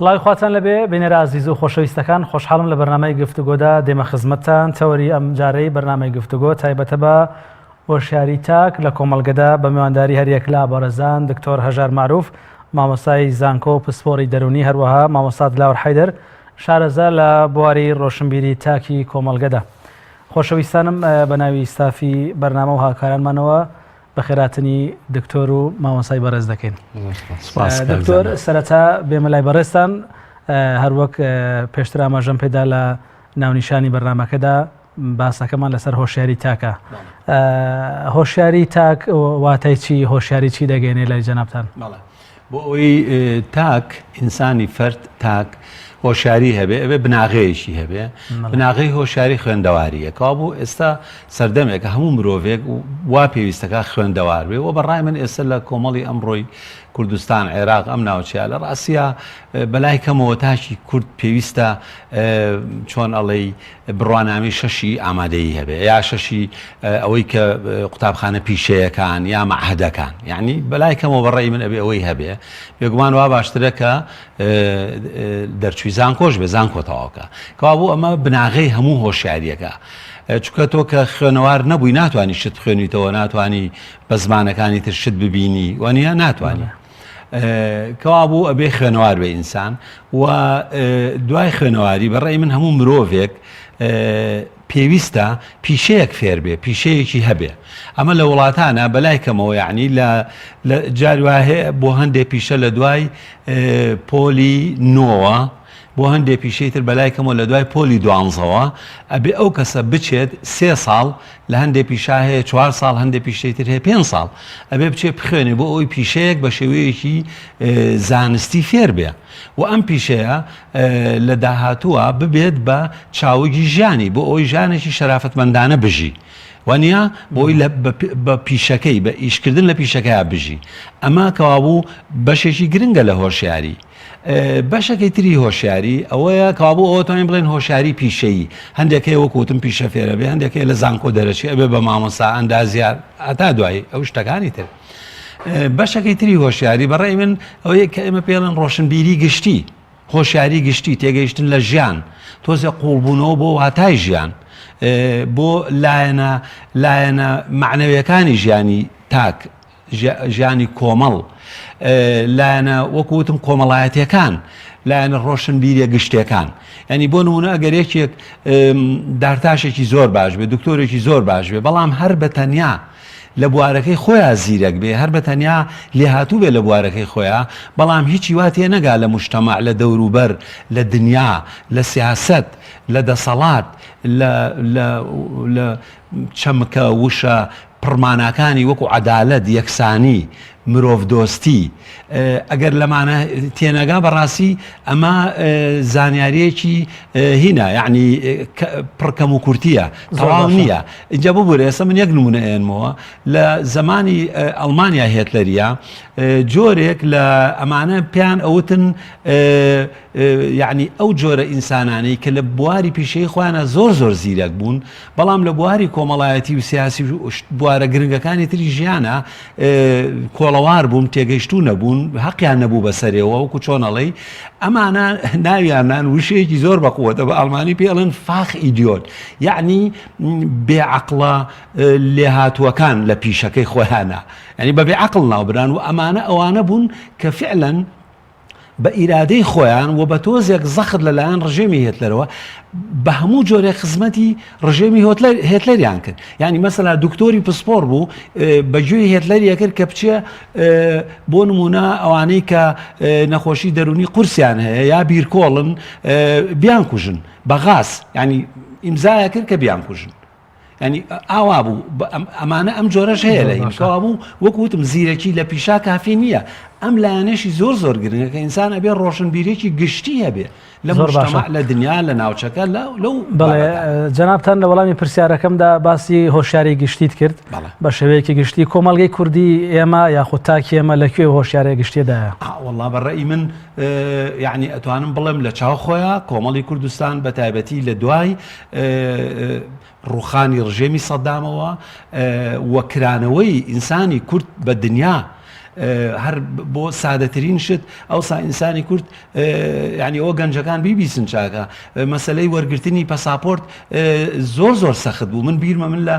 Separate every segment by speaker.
Speaker 1: سڵاوی خواتان لەبێ بینەرە عزیز و خۆشەویستەکان خۆشحاڵم لە بەرنامەی گفتوگۆدا دێمە خزمەتتان تەوەری ئەم جارەی بەرنامەی گفتوگۆ تایبەتە بە هۆشیاری تاک لە کۆمەڵگەدا بە میوانداری هەریەک لە بەڕێزان دکتۆر هەژار معروف مامۆستای زانکۆ و پسپۆڕی دەرونی هەروەها مامۆستا دلاور حەیدەر شارەزا لە بواری ڕۆشنبیری تاکی کۆمەڵگەدا. خۆشەویستانم بە ناوی ستافی بەرنامە و هاکارانمانەوە بەخێراتنی دکتۆر و مامۆسای بەڕێز دەکەین. دکتۆر سەرەتا بێمە لای بەڕێستان هەروەک پێشتر ئاماژەم پێدا لە ناونیشانی بەرنامەکەدا باسەکەمان لەسەر هۆشیاری تاکە. هۆشیاری تاک واتای چی هۆشیاری چی دەگەێنێ لای جەنابتان؟
Speaker 2: بۆ ئەوەی تاک ئینسانی فەرد تاک هۆشیاری هەبێ ئەوێ بناغەیەشی هەبێ بناغەی هۆشیاری خوێندەواریە کەوا بوو ئێستا سەردەمێکە هەموو مرۆڤێک وا پێویستەکە خوێندەوار بێ و بەڕای من ئێستا لە کۆمەڵی ئەمڕۆی کوردستان عێراق ئەم ناوچەیە لە ڕاستیە بەلای کەمەوە تاشی کورد پێویستە چۆن ئەڵێی بڕوانامی شەشی ئامادەیی هەبێ یا شەشی ئەوەی کە قوتابخانە پیشەیەکان یا مەعهەدەکان یعنی بەلای کەمەوە بەڕای من ئەبێ ئەوەی هەبێ بێگومان وا باشترە کە دەرچووی زانکۆش بێ زانکۆتەواوکە کەوا بوو ئەمە بناغەی هەموو هۆشیاریەکە چونکە تۆ کە خوێنەوار نەبووی ناتوانانی شت بخوێنیتەوە ناتوانانی بە زمانەکانی تر شت ببینی وانە ناتوانانی کەوا بوو ئەبێ خوێنەوار بێ ئینسان و دوای خوێنەواری بەڕێی من هەموو مرۆڤێک پێویستە پیشەیەک فێر بێ پیشەیەکی هەبێ ئەمە لە وڵاتانە بەلای کەمەوە یعنی لە جاروواهەیە بۆ هەندێک پیشە لە دوای پۆلی نۆوە بۆ هەندێک پیشەی تر بەلای کەمەوە لە دوای پۆلی دوانزەوە ئەبێ ئەو کەسە بچێت 3 ساڵ لە هەندێک پیشا هەیە 4 ساڵ هەندێک پیشەی تر هەیە 5 ساڵ ئەبێ بچێت بخوێنێ بۆ ئەوی پیشەیەک بە شێوەیەکی زانستی فێر بێ و ئەم پیشەیە لە داهاتووە ببێت بە چاوەگی ژیانی بۆ ئەوی ژانێکی شەرافەتمەندانە بژی وانە بۆی بە پیشەکەی بە ئیشکردن لە پیشەکەیە بژی ئەمە کەوا بوو بەشێکی گرنگە لە هۆشیاری. بەشەکەی تری هۆشیاری ئەوەیە کابوو ئەوتوانین بڵێن هۆشیاری پیشەیی هەندێکەیە وەکوتم پیشە فێرە بێ هەندێکەیە لە زانکۆ دەرەچی ئەبێ بە مامۆستا ئەندازیار ئەتا دوایی ئەو شتەکانی تر. بەشەکەی تری هۆشیاری بەڕێی من ئەوەیە کە ئێمە پێڵێن ڕۆشنبیری گشتی هۆشیاری گشتی تێگەیشتن لە ژیان تۆزێ قوڵبوونەوە بۆ واتای ژیان بۆ لایەنە معنەویەکانی ژیانی تاک ژیانی کۆمەڵ لایەنە وەکوتم کۆمەڵایەتیەکان لایەنە ڕۆشنبیریە گشتەکان ینی بۆ نمونە ئەگەر یەکێک دارتاشێکی زۆر باش بێ دکتۆرێکی زۆر باش بێ بەڵام هەر بە تەنیا لە بوارەکەی خۆیان زیرەک بێ هەر بە تەنیا لێهاتوو بێ لە بوارەکەی خۆیان بەڵام هیچی وا تێ نەگا لە موجتەماع لە دەوروبەر لە دنیا لە سیاسەت لە دەسەڵات لە چەمکە وشە پڕمانەکانی وەکو عەدالەت یەکسانی مرۆڤ دۆستی ئەگەر لەمانە تێنەگا بەڕاستی ئەمە زانیاریەکی هینە یعنی پڕکەم و کورتیە تەواو نییە اینجا ببوورە ئێستا من یەک نمونە ئێنمەوە لە زمانی ئەڵمانیا هێتلەریە جۆرێک لە ئەمانە پیان ئەوتن یعنی ئەو جۆرە ئینسانانەی کە لە بواری پیشەی خۆیانە زۆر زیرەک بوون بەڵام لە بواری کۆمەڵایەتی و سیاسی بوارە گرنگەکانی تری ژیانە کۆڵەوار بوون تێگەیشتوو نەبوون حەقیان نەبوو بەسەرێەوە وەکو چۆنەڵێی ئەمانە ناویانان وشەیەکی زۆر بەقووەتە بە ئەڵمانی پێڵێن فاخ ئیدیۆت یعنی بێعەقڵە لێهاتووەکان لە پیشەکەی خۆیانە ینی بە بێعەقڵ ناوبران و ئەمانە ئەوانە بوون کە فعلەن بە ئیرادەی خۆیان و بە تۆزێک زەخت لەلایەن ڕژێمی هێتلەرەوە بە هەموو جۆرێک خزمەتی ڕژێمی هێتلەریان کرد ینی مەسەلا دکتۆری پسپۆڕ بوو بەگوێی هێتلەریە کرد کە بچێ بۆ نمونە ئەوانەی کە نەخۆشی دەرونی قورسیان هەیە یا بیرکۆڵن بیان کوژن بە غاز ینی ئیمزایە کرد کە بیان کوژن ینی ئاوا بوو ئەمانە ئەم جۆرەش هەیە لە هینکەوا بوو وەکوتم زیرەکی لە پیشا کافی نییە ئەم لایەنەشی زۆر گرنگە کە ئینسان ئەبێ ڕۆشنبیرێکی گشتی هەبێ لە مجتەماع لە دنیا لە ناوچەکە لەو
Speaker 1: بەڵێ جەنابتان لە وەڵامی پرسیارەکەمدا باسی هۆشیاری گشتیت کرد بە شێوەیەکی گشتی کۆمەڵگەی کوردی ئێمە یاخود تاکی ئێمە لەکوێ هۆشیارە گشتیدایە؟
Speaker 2: وەڵڵا بەڕێی من یعنی ئەتوانم بڵێم لە چاو خۆیان کۆمەڵی کوردستان بە تایبەتی لە دوای ڕوخانی ڕژێمی سەدامەوە وەکرانەوەی ئینسانی کورد بە دنیا هەر بۆ سادەترین شت ئەوسا ئینسانی کورد ینی ئەوە گەنجەکان بیبیسن چاکە مەسلەی وەرگرتنی پەساپۆرت زۆر سەخت بوو من بیرمە من لە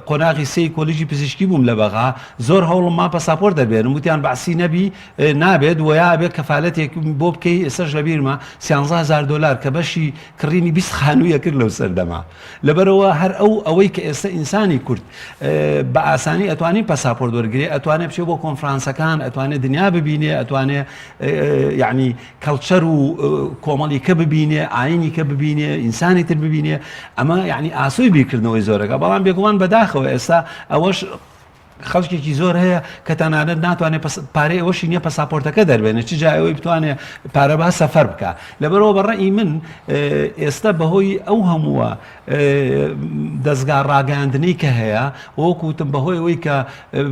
Speaker 2: قۆناغی سەی کۆلیژی پزیشکی بووم لە بەغا زۆر هەوڵم ما پەساپۆرت دەبێنم وتیان بەعسی نەبی نابێت ویا بێت کەفالەتێک بۆ بکەی ئێستاش لە بیرمە $130,000 کە بەشی کڕینی 20 خانوویە کرد لەو سەردەما لەبەرەوە هەر ئەوەی کە ئێستا ئینسانی کورد بە ئاسانی ئەتوانین پەساپۆرت وەرگێ ئەتوانێت بچێت بۆ کۆنفرانسەکان ئەتوانێت دنیا ببینێ ئەتوانێت یعنی کەڵچەر و کۆمەڵیکە ببینێ ئاینیکە ببینێ ئینسانی تر ببینێ ئەمە یعنی ئاسوی بیرکردنەوەی زۆرەکە بەڵام بێگومان بەداخەوە ئێستا ئەوەش خەڵکێکی زۆر هەیە کە تەنانەت ناتوانێت پارەی ئەوەشی نییە پەساپۆرتەکە دەربێنێت چ جایەوەی بتوانێت پارە با سەفەر بکە لەبەرەوە بەڕێی من ئێستا بەهۆی ئەو هەمووە دەستگا ڕاگەاندنەی کە هەیە وەکوتم بەهۆی ئەوەی کە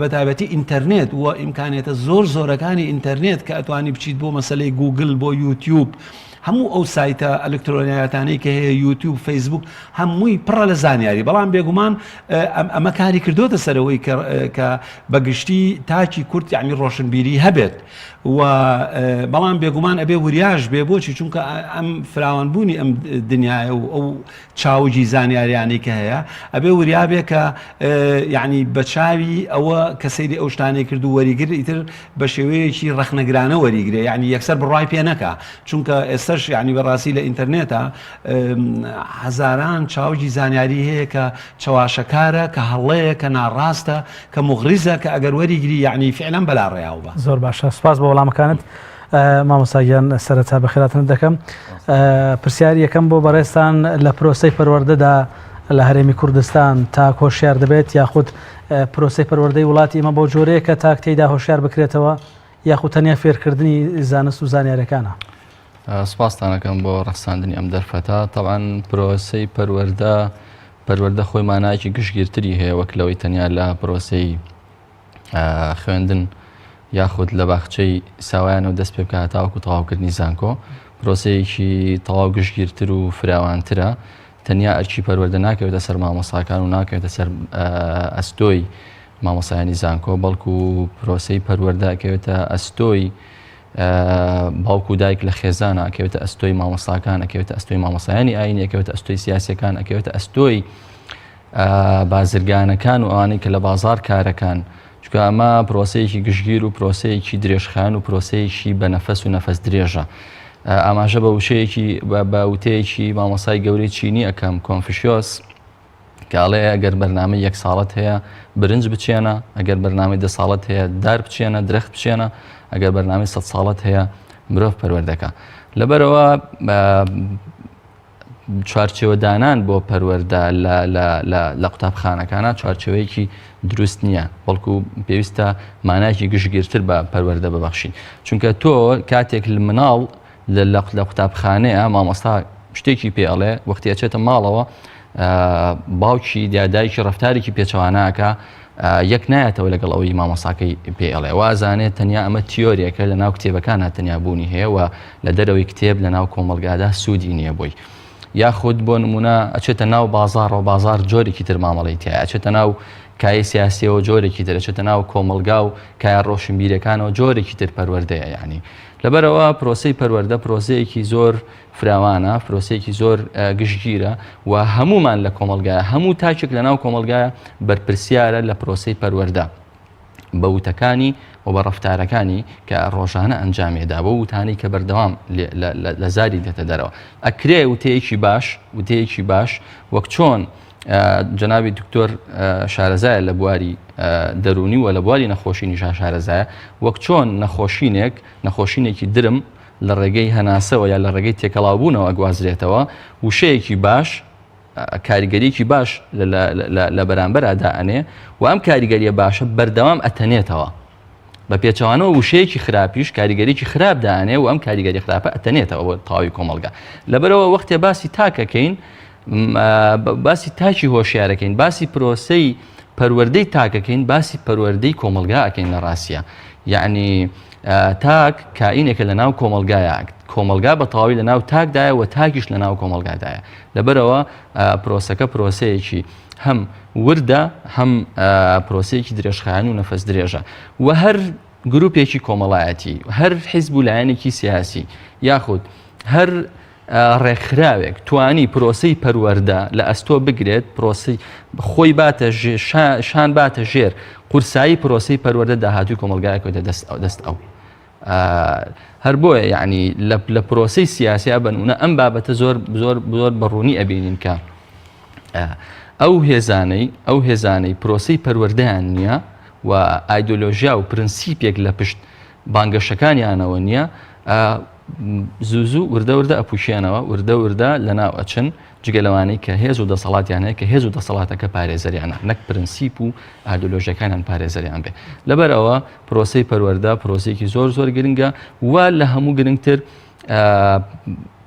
Speaker 2: بەتایبەتی ئینتەرنێت و ئیمکانێتە زۆرەکانی ئینتەرنێت کە ئەتوانی بچیت بۆ مەسلەی گوگل بۆ یوتیوب هەموو ئەو سایتە ئەلکترۆنیاتانەی کە هەیە یوتیوب فەیسبوک هەمووی پڕە لە زانیاری بەڵام بێگومان ئەمە کاری کردوتە سەرەوەی کە بەگشتی تاکی کورد یعنی ڕۆشنبیری هەبێت و بەڵام بێگومان ئەبێ وریاش بێ بۆچی چونکە ئەم فراوانبوونی ئەم دنیاە و ئەو چاوجی زانیاریانی کە هەیە ئەبێ وریا بێ کە یعنی بە چاوی ئەوە کە سەیری ئەو شتانەی کرد و وەریگر ئیتر بە شێوەیەکی ڕەخنەگرانە وەریگرێ یعنی یەکسەر بڕای پێ نەکە چونکە ئێستاش یعنی بەڕاستی لە ئینتەرنێتە هەزاران چاوجی زانیاری هەیە کە چاواشەکارە کە هەڵەیە کە ناڕاستە کە مغریزە کە ئەگەر وەریگری یعنی فعلا بەلا ڕێیاو بە
Speaker 1: زۆر باشە سپاس بە وەڵامەکانت مامۆستاگیان سەرەتا بەخێراتن دەکەم پرسیاری یەکەم بۆ بەڕێستان لە پرۆسەی پەروەردەدا لە هەرێمی کوردستان تا هۆشیار دەبێت یاخود پرۆسەی پەروەردەی وڵاتی ئمە بۆ جۆرەیە کە تا تێیدا هۆشیار بکرێتەوە یاخود تەنیا فێرکردنی زانست و زانیاریەکانە
Speaker 3: سپاستانەکەم بۆ ڕەخساندنی ئەم دەرفەتە طبعاً پرۆسەی پەروەردە خۆی مانایکی گشتگیرتری هەیە وەک لەوەی تەنیا لە پرۆسەی خوێندن یاخود لە باخچەی ساوایان و دەست پێ بکە تاوەکو تەواوکردنی زانکۆ پرۆسەیەکی تەواو گشتگیرتر و فراوانترە تەنیا ئەرکی پەروەردە ناکەوێتە سەر مامۆستاکان و ناکەوێتە سەر ئەستۆی مامۆستایانی زانکۆ بەڵکو پرۆسەی پەروەردە ئەکەوێتە ئەستۆی باوکو دایک لە خێزانە ئەکەوێتە ئەستۆی مامۆستاکان ئەکەوێتە ئەستۆی مامۆستایانی ئاینی ئەکەوێتە ئەستۆی سیاسیەکان ئەکەوێتە ئەستۆی بازرگانەکان و ئەوانەی کە لە بازار کارەکان چکە ئەمە پرۆسەیەکی گشتگیر و پرۆسەیەکی درێژخان و پرۆسەیەکی بە نەفەس و نەفەس درێژە ئاماژە بە وشەیەکی بە وتەیەکی مامۆستای گەورەی چینی ئەەکەم کۆنفوشیۆس کاڵێ ئەگەر بەرنامەی 1 ساڵەت هەیە برنج بچێنە ئەگەر بەرنامەی 2 ساڵەت هەیە دار بچێنە درەخت بچێنە ئەگەر بەرنامەی 100 ساڵەت هەیە مرۆڤ پەروەردەکە لەبەرەوە چوارچێوەدانان بۆ پەروەردە لە قوتابخانەکانە چوارچێوەیەکی دروست نییە بەڵکو پێویستە مانایکی گشتگیرتر بە پەروەردە ببەخشین چونکە تۆ کاتێک مناڵ لە قوتابخانەیە مامۆستا شتێکی پێ ئەڵێ وەختی ئەچێتە ماڵەوە باوکی دایکی ڕەفتارێکی پێچەوانەکە یەک نایەتەوە لەگەڵ ئەوەی مامۆستاکەی پێ ئەڵێ وازانێت تەنیا ئەمە تیۆریەکە لە ناو کتێبەکان تەنیا بوونی هەیە و لە دەرەوەی کتێب لە ناو کۆمەلگادا سوودی نییە بۆی یاخود بۆ نمونە ئەچێتە ناو بازارەوە بازار جۆرێکی تر مامەڵی تایە ئەچێتە ناو کای سیاسیەوە جۆرێکی تر ئەچێتە ناو کۆمەلگا و کای ڕۆشنبیرەکانەوە جۆرێکی تر پەروەردەیە یعنی لەبەرەوە پرۆسەی پەروەردە پرۆسەیەکی زۆر فراوانە پرۆسەیەکی زۆر گشتگیرە و هەمومان لە کۆمەلگایە هەموو تاچێک لە ناو کۆمەلگایە بەرپرسیارە لە پرۆسەی پەروەردە بە وتەکانی و بە ڕەفتارەکانی کە ڕۆژانە ئەنجامێدا بە وتانی کە بەردەوام لە زاری دێتە دەرەوە ئەکرێ وتەیەکی باش وەک چۆن جەنابی دکتۆر شارەزایە لە بواری دەرونی و لە بواری نەخۆشینی شارەزایە وەک چۆن نەخۆشینێکی درم لە ڕێگەی هەناسەوە یا لە ڕێگەی تێکەڵاوبوونەوە ئەگوازرێتەوە وشەیەکی باش کاریگەریکی باش لە بەرامبەردا ئەنێ و ئەم کاریگەریە باشە بەردەوام ئەتەنێتەوە بە پێچەوانەوە وشەیەکی خراپیش کاریگەریکی خراپ دانێ و ئەم کاریگەری خراپە ئەتەنێتەوە بۆ تەواوی کۆمەلگا لەبەرەوە وەختێ باسی تاکەکەین باسی تاکی هۆشیارەکەین باسی پرۆسەی پەروەردەی تاکەکەین باسی پەروەردەی کۆمەلگا ئەکەین لە ڕاستیە یعنی تاک کائینێکە لە ناو کۆمەلگا بە تەواوی لە ناو تاکدایە و تاکیش لە ناو کۆمەلگادایە لەبەرەوە پرۆسەکە پرۆسەیەکی هەم وردە هەم پرۆسەیەکی درێژخایەن و نەفەس درێژە و هەر گروپێکی کۆمەڵایەتی هەر حیزب و لایەنێکی سیاسی یاخود هەر ڕێکخراوێک توانی پرۆسەی پەروەردە لە ئەستۆ بگرێت پرۆسی خۆی باتە شان باتە ژێر قورسایی پرۆسەی پەروەردە داهاتوی کۆمەلگایەکەوتە دەست ئەو هەر بۆیە یعنی لە پرۆسەی سیاسی بنونە ئەم بابەتە زۆر بەڕوونی ئەبینین کە ئەو هێزانەی پرۆسەی پەروەردەیان نییە و ئایدۆلۆژیا و پرنسیپێک لە پشت بانگەشەکانیانەوە نییە زوو وردە ئەپوشیانەوە وردە لەناو ئەچن جگە لەوانەی کە هێز و دەسەڵاتیان هەیە کە هێز و دەسەڵاتەکە پارێزەریانە نەک پرنسیپ و ئایدۆلۆژیەکانیان پارێزەریان بێ لەبەرەوە پرۆسەی پەروەردە پرۆسەیەکی زۆر گرنگە و لە هەموو گرنگتر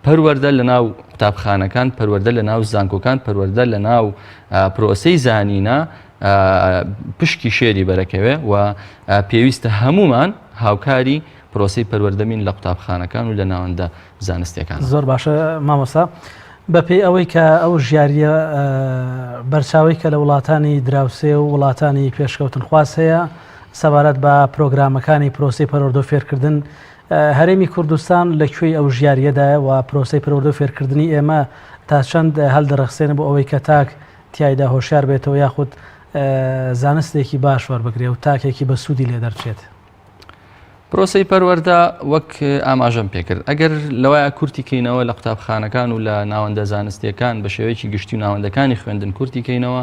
Speaker 3: پەروەردە لە ناو قوتابخانەکان پەروەردە لە ناو زانکۆکان پەروەردە لە ناو پرۆسەی زانینە پشکی شێری بەرەکەوێ و پێویستە هەمومان هاوکاری پرۆسەی پەروەردەمین لە قوتابخانەکان و لە ناوەندە زانستیەکان
Speaker 1: زۆر باشە مامۆستا بەپێی ئەوەی کە ئەو ژیاریە بەرچاوی کە لە وڵاتانی دراوسێ و وڵاتانی پێشکەوتن خواست هەیە سەبارەت بە پرۆگرامەکانی پرۆسەی پەروەردە و فێرکردن هەرێمی کوردستان لەکوێی ئەو ژیاریەدایە و پرۆسەی پەروەردە و فێرکردنی ئێمە تا چەند هەڵدەڕەخسێنە بۆ ئەوەی کە تاک تیایدا هۆشیار بێتەوە یاخود زانستێکی باش وەربگرێ و تاکێکی بە سوودی لێ دەرچێت
Speaker 3: پرۆسەی پەروەردە وەک ئاماژەم پێکرد ئەگەر لەوایە کورتی کەینەوە لە قوتابخانەکان و لە ناوەندە زانستیەکان بە شێوەیەکی گشتی و ناوەندەکانی خوێندن کورتی کەینەوە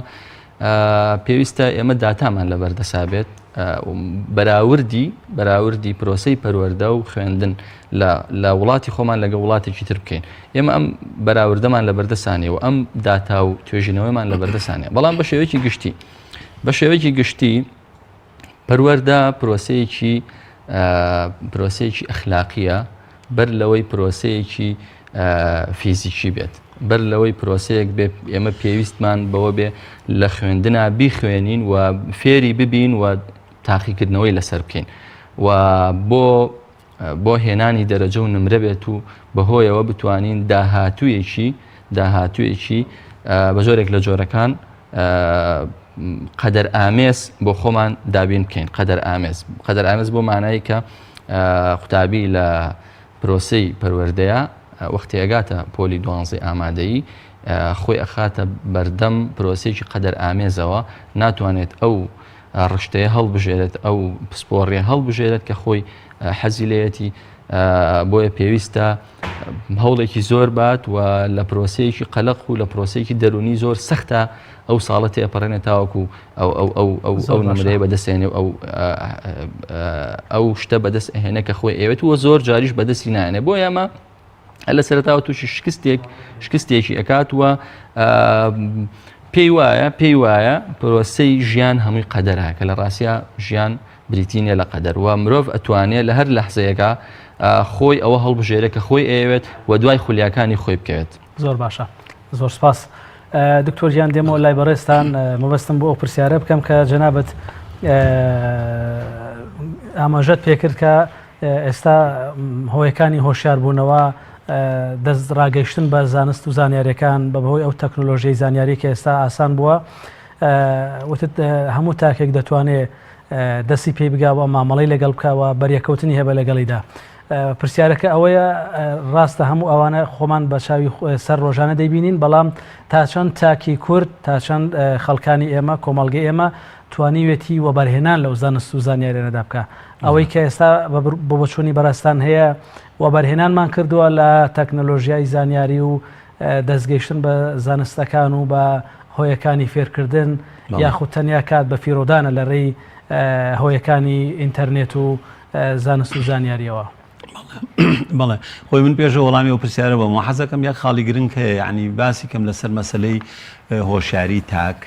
Speaker 3: پێویستە ئێمە داتامان لەبەردەسا بێت بەراوردی پرۆسەی پەروەردە و خوێندن لە وڵاتی خۆمان لەگە وڵاتێکی تر بکەین ئێمە ئەم بەراوردەمان لەبەردەسانێ و ئەم داتا و توێژینەوەیمان لەبەردەسانێ بەڵام بە شێوەیەکی گشتی پەروەردە پرۆسەیەکی ئەخلاقیە بەر لەوەی پرۆسەیەکی فیزیکی بێت بەر لەوەی پرۆسەیەک بێ ئێمە پێویستمان بەوە بێ لە خوێندنا بیخوێنین و فێری ببین و تاقیکردنەوەی لەسەر بکەین و بۆ هێنانی دەرەجە و نمرە بێت و بەهۆیەوە بتوانین داهاتوویەکی بە زۆرێک لە جۆرەکان قەدەر ئامێز بۆ خۆمان دابین بکەین قەدەر ئامێز بۆ مانایی کە قوتابی لە پرۆسەی پەروەردەیە وەختی ئەگاتە پۆلی 12 ئامادەیی خۆی ئەخاتە بەردەم پرۆسەیەکی قەدەر ئامێزەوە ناتوانێت ئەو ڕشتەیە هەڵبژێرێت ئەو پسپۆڕیە هەڵبژێرێت کە خۆی حەزی لێتی بۆیە پێویستە هەوڵێکی زۆر بات و لە پرۆسەیەکی قەلق و لە پرۆسەیەکی دەرونی زۆر سەختە ئەو ساڵە تێپەڕێنێت تاوەکو ئەو نمرەیە بەدەستێنێ و ئەو شتە بەدەست ئەهێنە کە خۆی ئێوێت وە زۆر جاریش بەدەستی نایێنێ بۆ ئێمە لە سەرەتاوە تووشی شکستێکی ئەکات وە پێی وایە پرۆسەی ژیان هەمووی قەدەرە کە لە ڕاستیە ژیان بریتینە لە قەدەر و مرۆڤ ئەتوانێت لە هەر لەحزەیەکە خۆی ئەوە هەڵبژێرە کە خۆی ئەوێت و دوای خولیاکانی خۆی بکەوێت
Speaker 1: زۆر باشە زۆر سپاس دکتۆر گیان دێمەوە لای بەڕێستان مەبەستم بۆ ئەو پرسیارە بکەم کە جەنابەت ئاماژەت پێکرد کە ئێستا هۆیەکانی هۆشیاربوونەوە دەست ڕاگەیشتن بە زانست و زانیاریەکان بە بەهۆی ئەو تەکنۆلۆژیای زانیاری کە ئێستا ئاسان بووە وتت هەموو تاکێک دەتوانێت دەستی پێی بگاوە مامەڵی لەگەڵ بکاوە بەریەکەوتنی هەبە لەگەڵیدا پرسیارەکە ئەوەیە ڕاستە هەموو ئەوانە خۆمان بە چاوی سەر ڕۆژانە دەیبینین بەڵام تا چەند تاکی کورد تا چەند خەڵکانی ئێمە کۆمەڵگەی ئێمە توانیوێتی وەبەرهێنان لەو زانست و زانیاریانەدا بکە ئەوەی کە ئێستا بۆ بەچوونی بەڕێستان هەیە وەبەرهێنانمان کردووە لە تەکنۆلۆژیای زانیاری و دەستگەیشتن بە زانستەکان و بە هۆیەکانی فێرکردن یاخود تەنیا کات بە فیرۆدانە لە ڕێی هۆیەکانی ئینتەرنێت و زانست و زانیاریەوە
Speaker 2: بەڵێ خۆی من پێشە وەڵامی ئەو پرسیارە بە حەزەکەم یەک خاڵی گرنگ هەیە یعنی باسی کەم لەسەر مەسلەی هۆشیاری تاک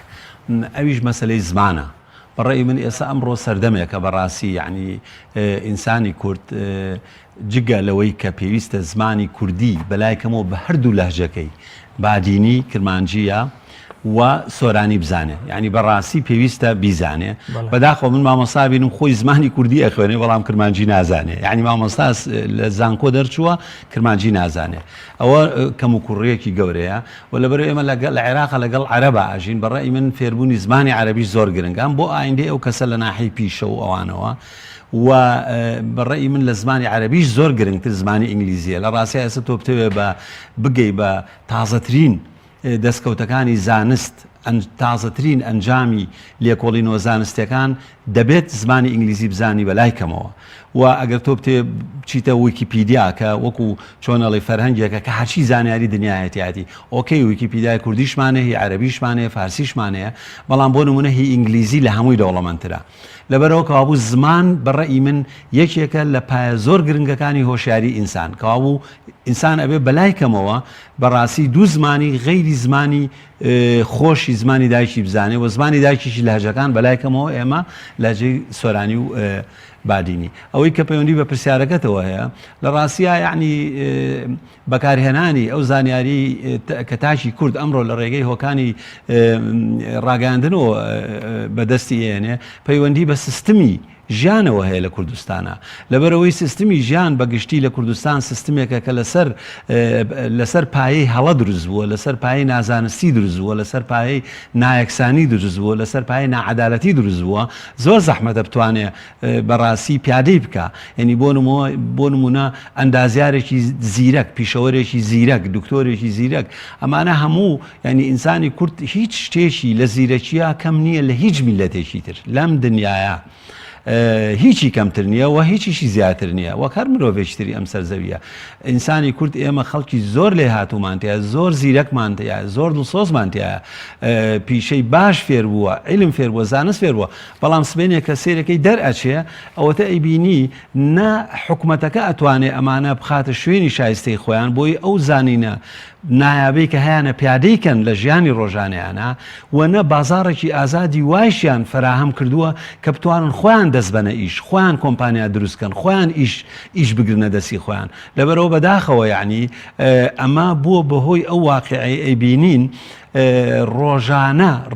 Speaker 2: ئەویش مەسلەی زمانە بەڕێی من ئێستا ئەمڕۆ سەردەمێکە بەڕاستی یعنی ئینسانی کورد جگە لەوەی کە پێویستە زمانی کوردی بەلایکەمەوە بە هەردوو لەهجەکەی بادینی کرمانجیە و سۆرانی بزانێ یعنی بەڕاستی پێویستە بیزانێ بەداخۆ من مامۆستا بینم خۆی زمانی کوردی ئەخوێنێ بەڵام کرمانجی نازانێ یعنی مامۆستا لە زانکۆ دەرچووە کرمانجی نازانێ ئەوە کەم و کوڕەیەکی گەورەیە و لەبەر ئێمە لە عێراق لەگەڵ عەرەبە ئاژین بەڕێی من فێربوونی زمانی عەرەبیش زۆر گرنگان بۆ ئایندەی ئەو کەسە لە ناحەی پیشە و ئەوانەوە و بەڕێی من لە زمانی عەرەبیش زۆر گرنگتر زمانی ئینگلیزیە لە ڕاستیە ئێستا تۆ بتەوێ بە بگەی بە تازەترین دەستکەوتەکانی زانست تازەترین ئەنجامی لێکۆڵینەوە زانستیەکان دەبێت زمانی ئینگلیزی بزانی بەلای کەمەوە و ئەگەر تۆ بتێ چیتە ویکیپیدیا کە وەکو چۆنەڵی فەرهەنگێکە کە هەرچی زانیاری دنیایەتیاتی ئۆکەی ویکیپیدیای کوردیشمانە هی عەرەبیشمانەیە فارسیشمانەیە بەڵام بۆ نمونە هی ئینگلیزی لە هەمووی دەوڵەمەندترە لەبەرەوە کەوابوو زمان بەڕێی من یەکێکە لە پایە زۆر گرنگەکانی هۆشیاری ئینسان کەوابوو ئینسان ئەبێ بەلای کەمەوە بەڕاستی دوو زمانی غەیری زمانی خۆشی زمانی دایکی بزانێ و زمانی دایکیشی لە هەژەکان بەلای کەمەوە ئێمە لەجێی سۆرانی و بادینی ئەوەی کە پەیوەندی بە پرسیارەکەتەوە هەیە لە ڕاستیە یعنی بەکارهێنانی ئەو زانیاری کە تاشی کورد ئەمڕۆ لە ڕێگەی هۆکانی ڕاگەاندنەوە بەدەستی ئێنێ پەیوەندی بە سیستمی ژیانەوە هەیە لە کوردستانە لەبەرەوەی سیستمی ژیان بەگشتی لە کوردستان سیستمێکە کە لەسەر پایەی هەڵە دروست بووە لەسەر پایەی نازانستی دروست بووە لەسەر پایەی نایەکسانی دروست بووە لەسەر پایەی نائەدالەتی دروست بووە زۆر زەحمەتە بتوانێت بەڕاستی پیادەی بکە یعنی بۆ نمونە ئەندازیارێکی زیرەک پیشەوەرێکی زیرەک دکتۆرێکی زیرەک ئەمانە هەموو ینی ئینسانی کورد هیچ شتێکی لە زیرەکیە کەم نییە لە هیچ میلەتێکی تر لەم دنیاە هیچی کەمتر نییە و هیچیشی زیاتر نییە وەک هەر مرۆڤێکتری ئەم سەرزەویە ئینسانی کورد ئێمە خەڵکی زۆر لێ هاتوومانتەیە زۆر زیرەکمانتەیە زۆر دڵسۆزمانتەیە پیشەی باش فێر بووە علم فێر بووە زانست فێر بووە بەڵام سبێنێک کە سێرەکەی دەرئەچێ ئەوەتە ئەیبینی نا حکومەتەکە ئەتوانێ ئەمانە بخاتە شوێنی شایستەی خۆیان بۆی ئەو زانینە نایابەی کە هیانە پیادەیکەن لە ژیانی ڕۆژانیانە و نە بازارێکی ئازادی وایشیان فراهەم کردووە کە بتوانن خۆیان دەست بەنە ئیش خۆیان کۆمپانیا دروستکەن خۆیان ئیش بگرنە دەستی خۆیان لەبەرەوە بەداخەوە یعنی ئەمە بووە بەهۆی ئەو واقعی ئەیبینین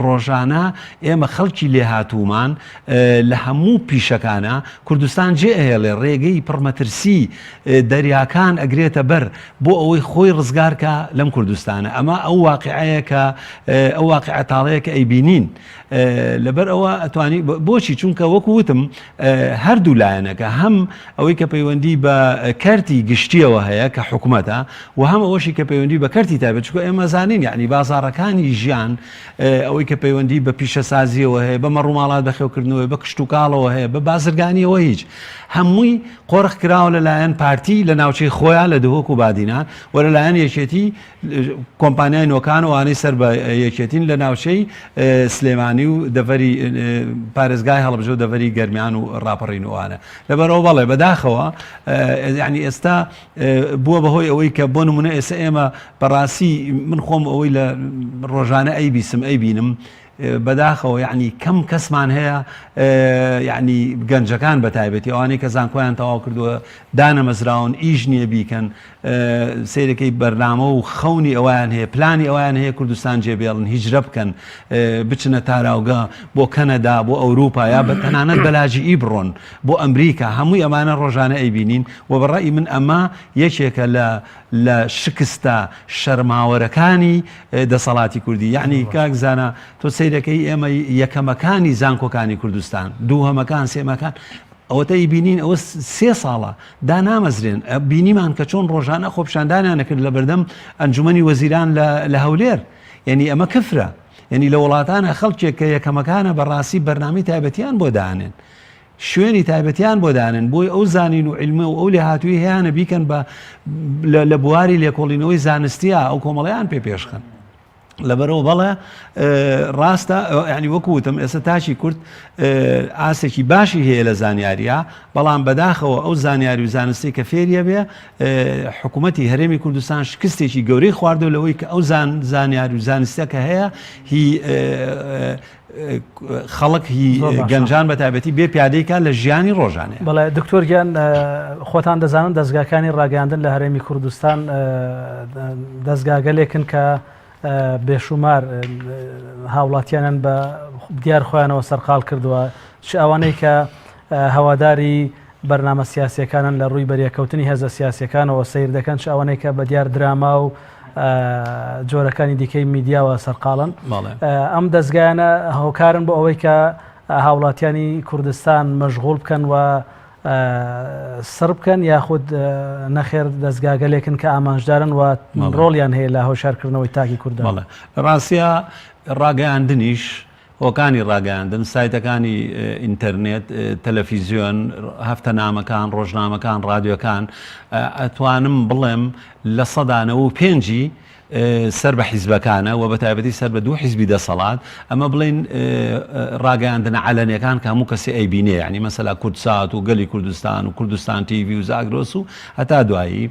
Speaker 2: ڕۆژانە ئێمە خەڵکی لێ هاتوومان لە هەموو پیشەکانە کوردستان جێ ئەهێڵێ ڕێگەی پڕمەترسی دەریاکان ئەگرێتە بەر بۆ ئەوەی خۆی ڕزگارکە لەم کوردستانە ئەمە ئەو واقعەیەکە ئەو واقعەتاڵەیە کە ئەیبینین لەبەر ئەوە ئەتوانی بۆچی چونکە وەکو وتم هەردوو لایەنەکە هەم ئەوەی کە پەیوەندی بە کەرتی گشتیەوە هەیە کە حکوومەتە و هەم ئەوەشی کە پەیوەندی بە کەرتی تایبەت چونکە ئێمە زانین یعنی بازاڕەکانی ژیان ئەوەی کە پەیوەندی بە پیشەسازیەوە هەیە بە مەڕووماڵات بەخێوکردنەوە بە کشت و کاڵەوە هەیە بە بازرگانیەوە هیچ هەمووی قۆڕخ کراوە لەلایەن پارتی لە ناوچەی خۆیان لە دهۆک و بادینان و لەلایەن یەکێتی کۆمپانیای نۆکان و وانەی سەر بە یەکێتین لە ناوچەی سلێمانی و دەڤەری پارێزگای هەڵبژە و دەڤەری گەرمیان و ڕاپەڕین وانە لەبەرەوە بەڵێ بەداخەوە یعنی ئێستا بووە بەهۆی ئەوەی کە بۆ نمونە ئێستا ئێمە بەڕاستی من خۆم ئەوەی لە ڕۆژانە ئەیبینم بەداخەوە یعنی کەم کەسمان هەیە یعنی گەنجەکان بە تایبەتی ئەوانەی کە زانکۆیان تەواو کردووە دانەمەزراون ئیش نییە بیکەن سیرەکەی بەرنامە و خەونی ئەویان هەیە پلانی ئەویان هەیە کوردستان جێبێڵن هیجرە بکەن بچنە تاراوگە بۆ کەنەدا بۆ ئەوروپا یا بە تەنانەت بەلاجی ئی بڕۆن بۆ ئەمریکا هەمووی ئەمانە ڕۆژانە ئەیبینین و بەڕێی من ئەمە یەکێکە لە شکستە شەرماوەرەکانی دەسەڵاتی کوردی یعنی کاکزانە تۆ سیرەکەی ئێمە یەکەمەکانی زانکۆکانی کوردستان دووهەمەکان سێمەکان ئەوەتە بینین ئەوە 3 ساڵە دانامەزرێن بینیمان کە چۆن ڕۆژانە خۆپشاندانیان نەکرد لە بەردەم ئەنجومەنی وەزیران لە هەولێر یعنی ئەمە کفرە یعنی لە وڵاتانە خەڵکێک کە یەکەمەکانە بەڕاستی بەرنامی تایبەتیان بۆ دانێن شوێنی تایبەتیان بۆ دانن بۆی ئەو زانین و علمە و ئەو لێ هاتووی هیانە بیکەن لە بواری لێکۆڵینەوەی زانستیە ئەو کۆمەڵیان پێشخن لەبەرەوە بەڵێ ڕاستە ینی وەکوتم ئێستا تاچی کورد ئاسێکی باشی هەیە لە زانیاریە بەڵام بەداخەوە ئەو زانیاری و زانستی کە فێریە بێ حکوومەتی هەرێمی کوردستان شکستێکی گەورەی خواردو لەوەی کە ئەو زانیاری و زانستە کە هەیە هی خەڵک هی گەنجان بە تایبەتی بێ پیادەیکە لە ژیانی ڕۆژانێ
Speaker 1: بەڵێ دکتۆرگیان خۆتان دەزانن دەستگاکانی ڕاگەاندن لە هەرێمی کوردستان دەستگاگەلێکن کە بێشومار هاوڵاتیانن بە دیار خۆیانەوە سەرقال کردووە چ ئەوانەی کە هەواداری بەرنامە سیاسیەکانن لە ڕووی بەریەکەوتنی هێزە سیاسیەکانەوە سیر دەکەن چ ئەوانەی کە بە دیار دراما و جۆرەکانی دیکەی میدیاوە سەرقاڵن ئەم دەستگایانە هۆکارن بۆ ئەوەی کە هاوڵاتیانی کوردستان مەشغوڵ بکەن و سڕ بکەن یاخود نەخێر دەستگاگەلێکن کە ئامانجدارن و ڕۆڵیان هەیە لە هۆشارکردنەوەی تاکی کوردان.
Speaker 2: ڕاستە ڕاگەیاندنیش هۆکانی ڕاگەیاندن سایتەکانی ئینتەرنێت تەلەڤیزیۆن هەفتەنامەکان ڕۆژنامەکان ڕادیۆکان ئەتوانم بڵێم لە 95 سەر بە حیزبەکانە و بە تایبەتی سەر بە 2 حیزبی دەسەڵات ئەمە بڵین ڕاگەیاندنە علەنیەکان کە هەموو کەسی ئەیبینێ یعنی مەسەلا کوردسات و گەلی کوردستان و کوردستان تیڤی و زاگرۆس و هەتا دوایی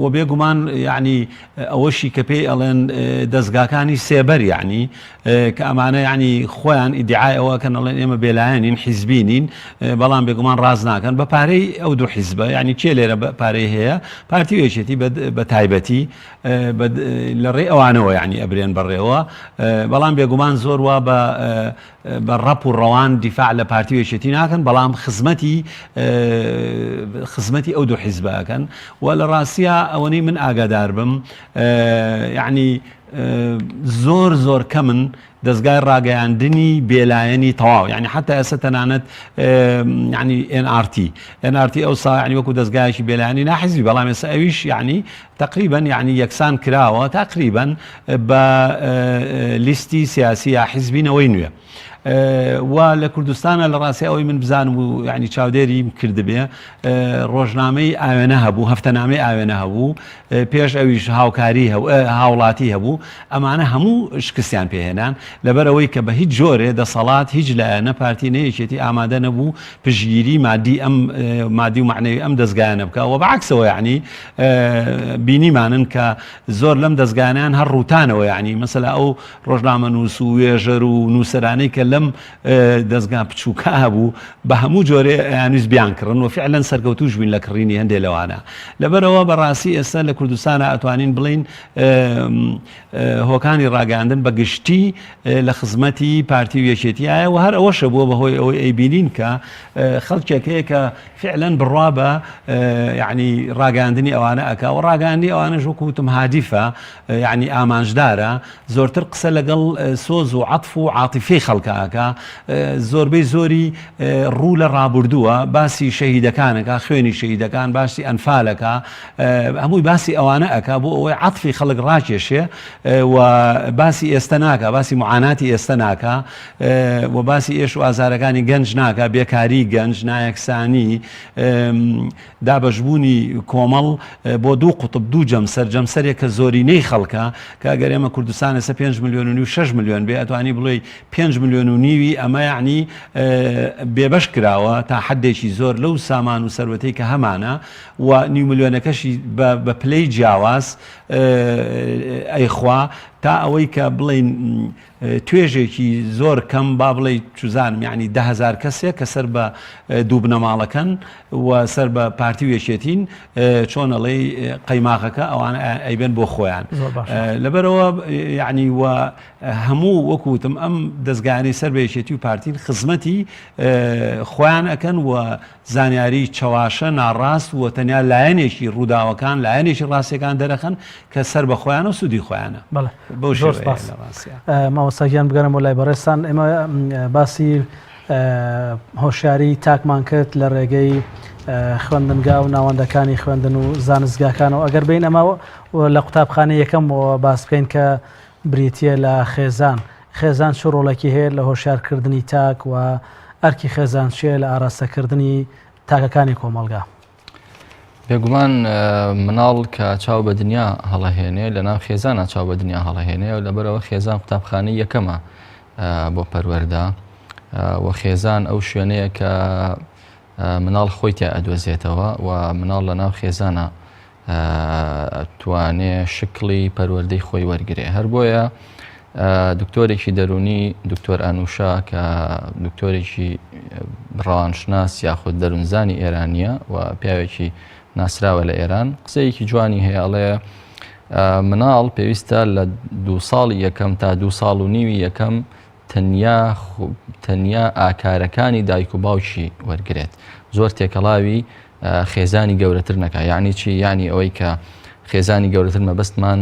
Speaker 2: و بێگومان یعنی ئەوەشی کە پێی ئەڵێن دەستگاکانی سێبەر یعنی کە ئەمانە یعنی خۆیان ئیدعای ئەوە کە ئەڵێن ئێمە بێلایەنین حیزبینین بەڵام بێگومان ڕاز ناکەن بە پارەی ئەو 2 حیزبە یعنی چێ لێرە پارەی هەیە پارتی وێچێتی بە تایبەتی لە ڕێ ئەوانەوە یعنی ئەبرێن بەڕێەوە بەڵام بێگومان زۆر وا بە ڕەپ و ڕەوان دیفاع لە پارتی وێچێتی ناکەن بەڵام خزمەتی ئەو 2 حیزبەکەن و لە ڕاستیە ئەوەی من ئاگادار بم یعنی زۆر کەمن دەستگای ڕاگەیاندنی بێلایەنی تەواو یعنی حتا ئێستا تەنانەت یعنی NRT ئەوسا یعنی وەکو دەستگایەکی بێلایەنی ناحیزبی بەڵام ئێستا ئەویش یعنی تقریبا یعنی یەکسان کراوە تقریبا بە لیستی سیاسی یا حیزبینەوەی نوێ و لە کوردستانە لە ڕاستی ئەوەی من بزانم و یعنی چاودێری کردبێ ڕۆژنامەی ئاوێنە هەبوو هەفتەنامەی ئاوێنە هەبوو پێش ئەویش هاوکاری هاوڵاتی هەبوو ئەمانە هەموو شکستیان پێهێنان لەبەرەوەی کە بە هیچ جۆرێ دەسەڵات هیچ لایەنە پارتی نەیەکێتی ئامادە نەبوو پشگیری مادی و معنەوی ئەم دەستگایانە بکە و بەعکسەوە یعنی بینیمانن کە زۆر لەم دەستگایانیان هەر ڕوتانەوە یعنی مەسەلا ئەو ڕۆژنامە نووس و وێژەر و نووسەرانەی کە لەم دەستگا بچووکە هەبوو بە هەموو جۆرێ یانویست بیان کردن و فعلەن سەرکەوتوش بووین لە کڕینی هەندێک لەوانە لەبەرەوە بەڕاستی ئێستا لە کوردستانە ئەتوانین بڵین هۆکانی ڕاگەاندن بە گشتی لە خزمەتی پارتی و یەکێتیایە و هەر ئەوەشە بووە بەهۆی ئەوەی ئەیبینین کە خەڵکێک هەیە کە فعلەن بڕوا بە یعنی ڕاگەاندنی ئەوانە ئەکا و ڕاگەاندنی ئەوانەش وەکو وتم هادیفە یعنی ئامانجدارە زۆرتر قسە لەگەڵ سۆز و عەتف و عاتیفەی خەڵکەکە زۆربەی زۆری ڕوو لە ڕابردووە باسی شەهیدەکانەکە خوێنی شەهیدەکان باسی ئەنفالەکە هەمووی باسی ئەوانە ئەکا بۆ ئەوەی عەتفی خەڵک ڕاکێشێ و باسی ئێستا ناکە باسی معاناتی ئێستا ناکە و باسی ئێش و ئازارەکانی گەنج ناکە بێکاری گەنج نایەکسانی دابەشبوونی کۆمەڵ بۆ 2 قوتب 2 جەمسەر جەمسەرێک کە زۆرینەی خەڵکە کە ئەگەر ئێمە کوردستان ئێستا 5 ملیۆن و 6 ملیۆن بێ ئەتوانی بڵێ 5 ملیۆن و نیوی ئەمە یعنی بێبەش کراوە تا حدێکی زۆر لەو سامان و سەروەتەی کە هەمانە و نیو ملیۆنەکەشی بە پلەی جیاواز ئەیخوا تا ئەوەی کە بڵین توێژێکی زۆر کەم با بڵێ چوزانم یعنی 10,000 کەسێک کە سەر بە دوو بنەماڵەکەن و سەر بە پارتی وێشێتین چۆن ئەڵێ قەیماغەکە ئەوانە ئەیبێن بۆ خۆیان لەبەرەوە یعنی و هەموو وەکوتم ئەم دەستگایانەی سەر بە یەکێتی و پارتین خزمەتی خۆیان ئەکەن و زانیاری چەواشە ناڕاست و تەنیا لایەنێکی ڕووداوەکان لایەنێکی ڕاستیەکان دەرەخەن کە سەر بە خۆیان و سوودی خۆیانە
Speaker 1: ماوەساگیان بگەرم و لای بەڕێستان ئێمە باسی هۆشیاری تاکمان کرد لە ڕێگەی خوێندنگا و ناوەندەکانی خوێندن و زانستگاکانەوە ئەگەر بین ئەمە لە قوتابخانەی یەکەمەوە باس بکەین کە بریتیە لە خێزان چ ڕۆڵێکی هەیە لە هۆشیارکردنی تاک و ئەرکی خێزان چیە لە ئاراستەکردنی تاکەکانی کۆمەڵگا
Speaker 3: بێگومان مناڵ کە چاو بە دنیا هەڵەهێنێ لە ناو خێزانە چاو بە دنیا هەڵەهێنێ و لەبەرەوە خێزان قوتابخانەی یەکەمە بۆ پەروەردە و خێزان ئەو شوێنەیە کە مناڵ خۆی تیا ئەدۆزێتەوە و مناڵ لە ناو خێزانە توانێ شکلی پەروەردەی خۆی وەرگێ هەر بۆیە دکتۆرێکی دەرونی دکتۆر ئانوشا کە دکتۆرێکی ڕەوانشناس یاخود دەروونزانی ئێرانیە و پیاوێکی ناسراوە لە ئێران قسەیەکی جوانی هەیەڵێ مناڵ پێویستە لە 2 ساڵی یەکەم تا 2 ساڵ و نیوی یەکەم تەنیا ئاکارەکانی دایک و باوکی وەرگێت زۆر تێکەڵاوی خێزانی گەورەتر نەکە یعنی چی یعنی ئەوەی کە خێزانی گەورەتر مەبەستمان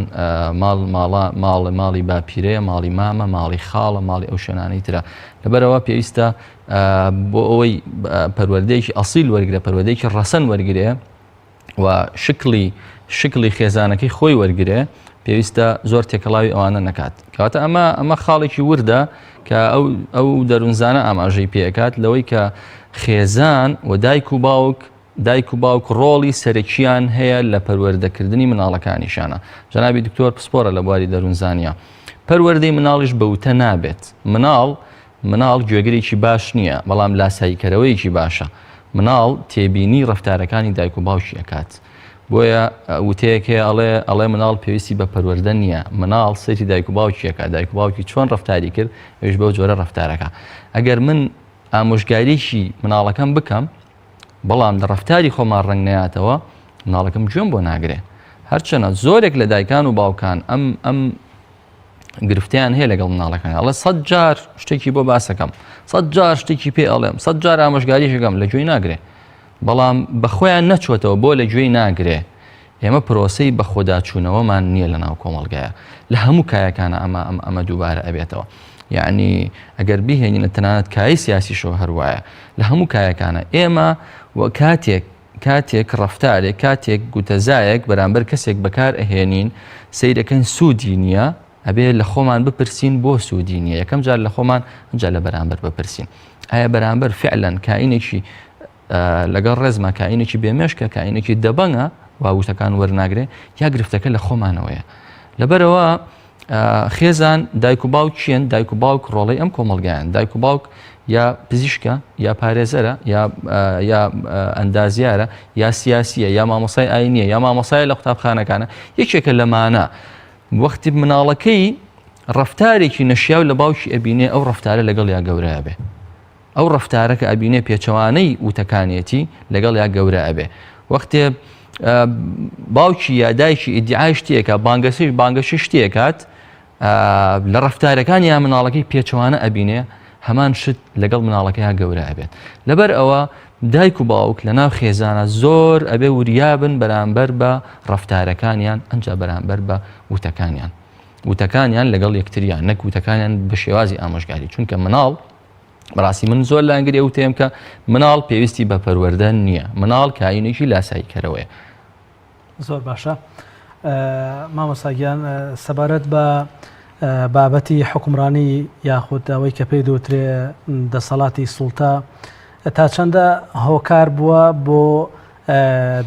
Speaker 3: ماڵی باپیرەیە ماڵی مامە ماڵی خاڵە ماڵی ئەو شوێنانەی ترە لەبەرەوە پێویستە بۆ ئەوەی پەروەردەیەکی ئەسیل وەرگرە پەروەردەیەکی ڕەسەن وەرگێ و شکلی خێزانەکەی خۆی وەرگێ پێویستە زۆر تێکەڵاوی ئەوانە نەکات کەواتە ئەمە خاڵێکی وردە کە ئەو دەروونزانە ئاماژەی پێکات لەوەی کە خێزان و دایک و باوک ڕۆڵی سەرەکیان هەیە لە پەروەردەکردنی مناڵەکانیشانە جەنابی دکتۆر پسپۆرە لە بواری دەروونزانیە پەروەردەی مناڵیش بەوتە نابێت مناڵ گوێگرێکی باش نییە بەڵام لاساییکەرەوەیەکی باشە مناڵ تێبینی ڕەفتارەکانی دایک و باوکی ئەکات بۆیە وتەیەکێ ئەڵێ مناڵ پێویستی بە پەروەردە نییە مناڵ سەری دایک و باوکیەکە دایک و باوکی چۆن ڕەفتاری کرد ئەوش بەو جۆرە ڕەفتارەکە ئەگەر من ئامۆژگاریشی مناڵەکەم بکەم بەڵام لە ڕەفتاری خۆمان ڕەنگ نەیاتەوە مناڵەکەم گوێم بۆ ناگرێ هەرچەنە زۆرێک لە دایکان و باوکان ئەم گرفتیان هەیە لەگەڵ مناڵەکان ئەڵێ 100 جار شتێکی بۆ باسەکەم 100 جار شتێکی پێ ئەڵێم 100 جار ئامۆژگاریشەکەم لە گوێی ناگرێ بەڵام بەخۆیان نەچۆتەوە بۆ لە گوێی ناگرێ ئێمە پرۆسەی بە خۆداچوونەوەمان نییە لە ناو کۆمەڵگایە لە هەموو کایەکانە ئەمە دووبارە ئەبێتەوە یعنی ئەگەر بیهێنینە تەنانەت کای سیاسیشەوە هەروایە لە هەموو کایەکانە ئێمە کاتێک ڕەفتارێک کاتێک گوتەزایەک بەرامبەر کەسێک بەکار ئەهێنین سەیرەکەن سوودی نییە ئەبێ لە خۆمان بپرسین بۆ سوودی نییە یەکەم جار لە خۆمان ئەجا لە بەرامبەر بپرسین ئایا بەرامبەر فعلەن کائینێکی لەگەڵ ڕێزمە کائینێکی بێمێشکە کائینێکی دەبەنگە واوتەکان وەرناگرێ یا گرفتەکە لە خۆمانەوەیە لەبەرەوە خێزان دایک و باوک چیان دایک و باوک ڕۆڵەی ئەم کۆمەڵگایان دایک و باوک یا پزیشکە یا پارێزەرە یا ئەندازیارە یا سیاسیە یا مامۆسای ئاینیە یا مامۆسای لە قوتابخانەکانە یەکێکە لەمانە وەختی مناڵەکەی ڕەفتارێکی نەشیاو لە باوکی ئەبینێ ئەو ڕەفتارە لەگەڵ یا گەورە بێ ئەو ڕەفتارە کە ئەبینێ پێچەوانەی وتەکانێتی لەگەڵ یا گەورە ئەبێ وەختێ باوکی یا دایکی ئیدعای شتێکە بانگەشی شتێکات لە ڕەفتارەکان یا مناڵەکەی پێچەوانە ئەبینێ هەمان شت لەگەڵ مناڵەکە یا گەورە ئەبێت لەبەر ئەوە دایک و باوک لە ناو خێزانە زۆر ئەبێ وریابن بەرامبەر بە ڕەفتارەکانیان ئەنجا بەرامبەر بە وتەکانیان لەگەڵ یەکتریان نەک وتەکانیان بە شێوازی ئامۆژگاری چونکە مناڵ بەڕاستی من زۆر لانگری ئەو تێم کە مناڵ پێویستی بە پەروەردە نییە مناڵ کاینێکی لاساییکەرەوەیە
Speaker 1: زۆر باشە مامۆستاگیان سەبارەت بە بابەتی حکومڕانی یاخود ئەوەی کە پێی دووترێ دەسەڵاتی سوڵتا تا چەندە هۆکار بووە بۆ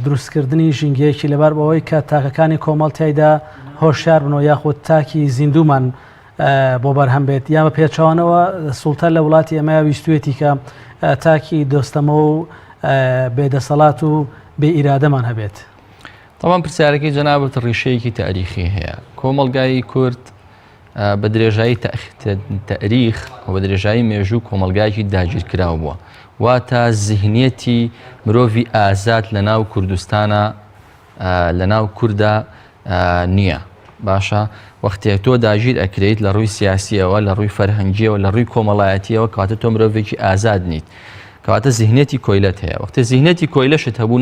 Speaker 1: دروستکردنی ژینگەیەکی لەبار بەوەی کە تاکەکانی کۆمەڵتیایدا هۆشیار بنەوە یاخود تاکی زیندومان بۆ بەرهەم بێت یا بە پێچەوانەوە سوڵتە لە وڵاتی ئەمە ویستوێتی کە تاکی دۆستەمە و بێدەسەڵات و بێ ئیرادەمان هەبێت
Speaker 3: طبعا پرسیارەکەی جەنابەت ڕیشەیەکی تاریخی هەیە کۆمەڵگای کورد بە درێژایی تاریخ و بە درێژایی مێژوو کۆمەڵگایکی داگیرکراو بووە واتە زیهنیەتی مرۆڤی ئازاد لە ناو کوردستانە لە ناو کووردا نییە باشە وەختێک تۆ داگیر ئەکرێت لە ڕووی سیاسیەوە لە ڕووی فەرهەنگیەوە لە ڕووی کۆمەڵایەتیەوە کاتە تۆ مرۆڤێکی ئازاد نیت کەواتە زیهنێتی کۆیلەت هەیە وەختە زیهنێتی کۆیلەشت هەبوو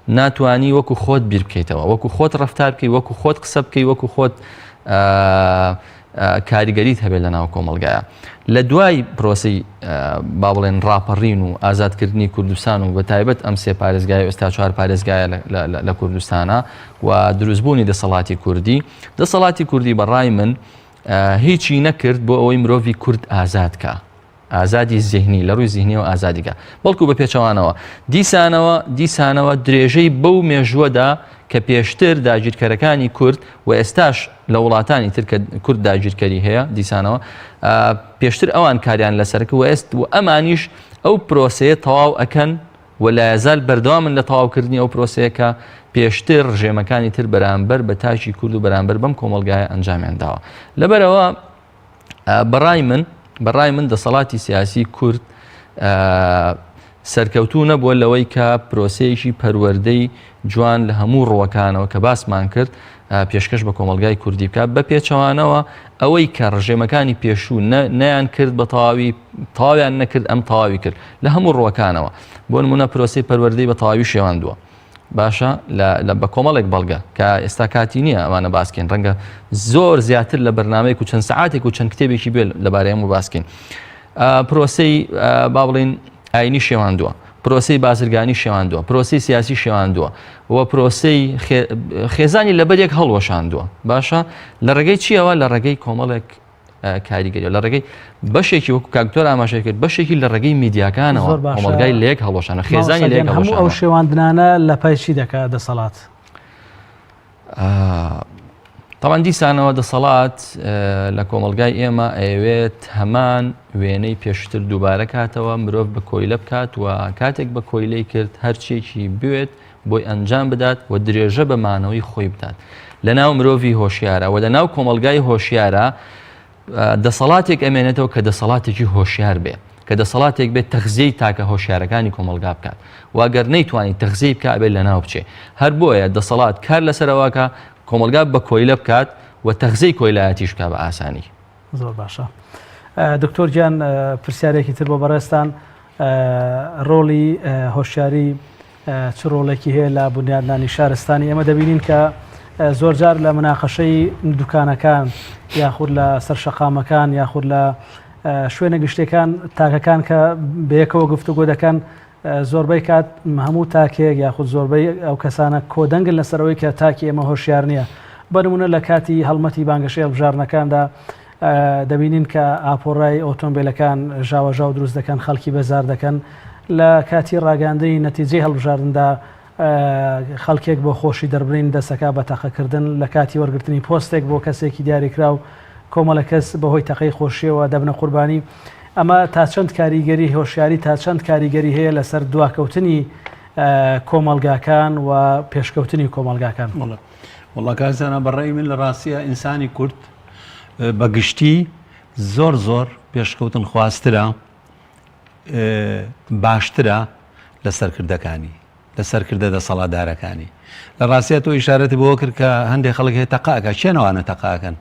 Speaker 3: ناتوانی وەکو خۆت بیر بکەیتەوە وەکو خۆت ڕەفتار بکەی وەکو خۆت قسە بکەی وەکو خۆت کاریگەریت هەبێت لە ناو کۆمەڵگایە لە دوای پرۆسی با بڵێن ڕاپەڕین و ئازادکردنی کوردستان و بە تایبەت ئەم سێ پارێزگای ئێستا 4 پارێزگایە لە کوردستانە و دروستبوونی دەسەڵاتی کوردی بەڕای من هیچی نەکرد بۆ ئەوەی مرۆڤی کورد ئازادکە ئازادی زیهنی لە ڕووی زیهنیەوە ئازادیکە بەڵکو بە پێچەوانەوە دیسانەوە درێژەی بەو مێژووەدا کە پێشتر داگیرکەرەکانی کورد و ئێستاش لە وڵاتانی تر کە کورد داگیرکەری هەیە دیسانەوە پێشتر ئەوان کاریان لەسەرکە و ئەمانیش ئەو پرۆسەیە تەواو ئەکەن و لا یزال بەردەوامن لە تەواوکردنی ئەو پرۆسەیە کە پێشتر ڕژێمەکانی تر بەرامبەر بە تاکی کورد و بەرامبەر بەم کۆمەڵگایە ئەنجامیان داوە لەبەرەوە بەڕای من دەسەڵاتی سیاسی کورد سەرکەوتوو نەبووە لەوەی کە پرۆسەیەکی پەروەردەی جوان لە هەموو ڕوەکانەوە کە باسمان کرد پێشکەش بە کۆمەلگای کوردی بکات بە پێچەوانەوە ئەوەی کە ڕژێمەکانی پێشوو نەیان کرد بە تەواویان نەکرد ئەم تەواوی کرد لە هەموو ڕوەکانەوە بۆ نمونە پرۆسەی پەروەردەی بە تەواوی شێواندووە باشە بە کۆمەڵێک بەڵگە کە ئێستا کاتی نییە ئەوانە باسکەین ڕەنگە زۆر زیاتر لە بەرنامەیەک و چەند سەعاتێک و چەند کتێبێکی بێت لەبارەی هەموو باسکەین پرۆسەی با بڵێن ئاینی شێواندووە پرۆسەی بازرگانی شێواندووە پرۆسەی سیاسی شێواندووە و پرۆسەی خێزانی لەبەرێک هەڵوەشاندووە باشە لە ڕێگەی چیەوە لە ڕێگەی کۆمەڵێک کاریگەری لە ڕێگەی بەشێکی وەکو کاکتۆر ئاماژە کرد بەشێکی لە ڕێگەی میدیاکانەوە کۆمەلگای لەیەک هەڵوەشانە خێزانی لەیەک
Speaker 1: هەموو ئەو شێواندنانە لە پای چی دەکات دەسەڵات
Speaker 3: تاوان دیسانەوە دەسەڵات لە کۆمەلگای ئێمە ئەوێت هەمان وێنەی پێشتر دووبارە کاتەوە مرۆڤ بە کۆیلە بکات و کاتێک بە کۆیلەی کرد هەرچێکی بوێت بۆی ئەنجام بدات و درێژە بە مانەوەی خۆی بدات لە ناو مرۆڤی هۆشیارە و لە ناو کۆمەلگای هۆشیارە دەسەڵاتێک ئەمێنێتەوە کە دەسەڵاتێکی هۆشیار بێ کە دەسەڵاتێک بێت تەخزیەی تاکە هۆشیارەکانی کۆمەلگا بکات واگەر نەیتوانانی تەخزیەی بکە بێت لە ناو بچێ هەر بۆیە دەسەڵات کار لەسەرەوەکە کۆمەلگا بە کۆیلە بکات و تەخزەی کۆیلایەتیش بکات بە ئاسانی
Speaker 1: زۆر باشە دکتۆر گیان پرسیارێکی تر بۆ بەڕێستان ڕۆڵی هۆشیاری چ ڕۆڵێکی هەیە لە بنیادنانی شارستانی ئێمە دەبینین کە زۆر جار لە مناقەشەی دوکانەکان یاخود لە سەرشەقامەکان یاخود لە شوێنە گشتەکان تاکەکان کە بەیەکەوە گفتوگۆ دەکەن زۆربەی کات هەموو تاکێک یاخود زۆربەی ئەو کەسانە کۆدەنگن لەسەرەوەی کە تاکی ئێمە هۆشیار نییە بەنمونە لە کاتی هەڵمەتی بانگەشەی هەڵبژارنەکاندا دەبینین کە ئاپۆڕای ئۆتۆمبیلەکان ژاوەژاو دروست دەکەن خەڵکی بەزار دەکەن لە کاتی ڕاگەاندنی نەتیجەی هەڵبژاردندا خەڵکێک بۆ خۆشی دەربرین دەسەکە بە تەقەکردن لە کاتی وەرگرتنی پۆستێک بۆ کەسێکی دیاریکرا و کۆمەڵە کەس بەهۆی تەقەی خۆشیەوە دەبنە قوربانی ئەمە تا چەند کاریگەری هۆشیاری تا چەند کاریگەری هەیە لەسەر دواکەوتنی کۆمەلگاکان و پێشکەوتنی کۆمەلگاکان
Speaker 2: وڵا کازانە بەڕێی من لە ڕاستیە ئینسانی کورد بەگشتی زۆر پێشکەوتن خواسترە باشترە لە سەرکردەکانی لە سەرکردە دەسەڵاتدارەکانی لە ڕاستیە تۆ ئیشارەتی بۆ کرد کە هەندێک خەڵک هەیە تەقاکە چێنەوانە تەقاکەن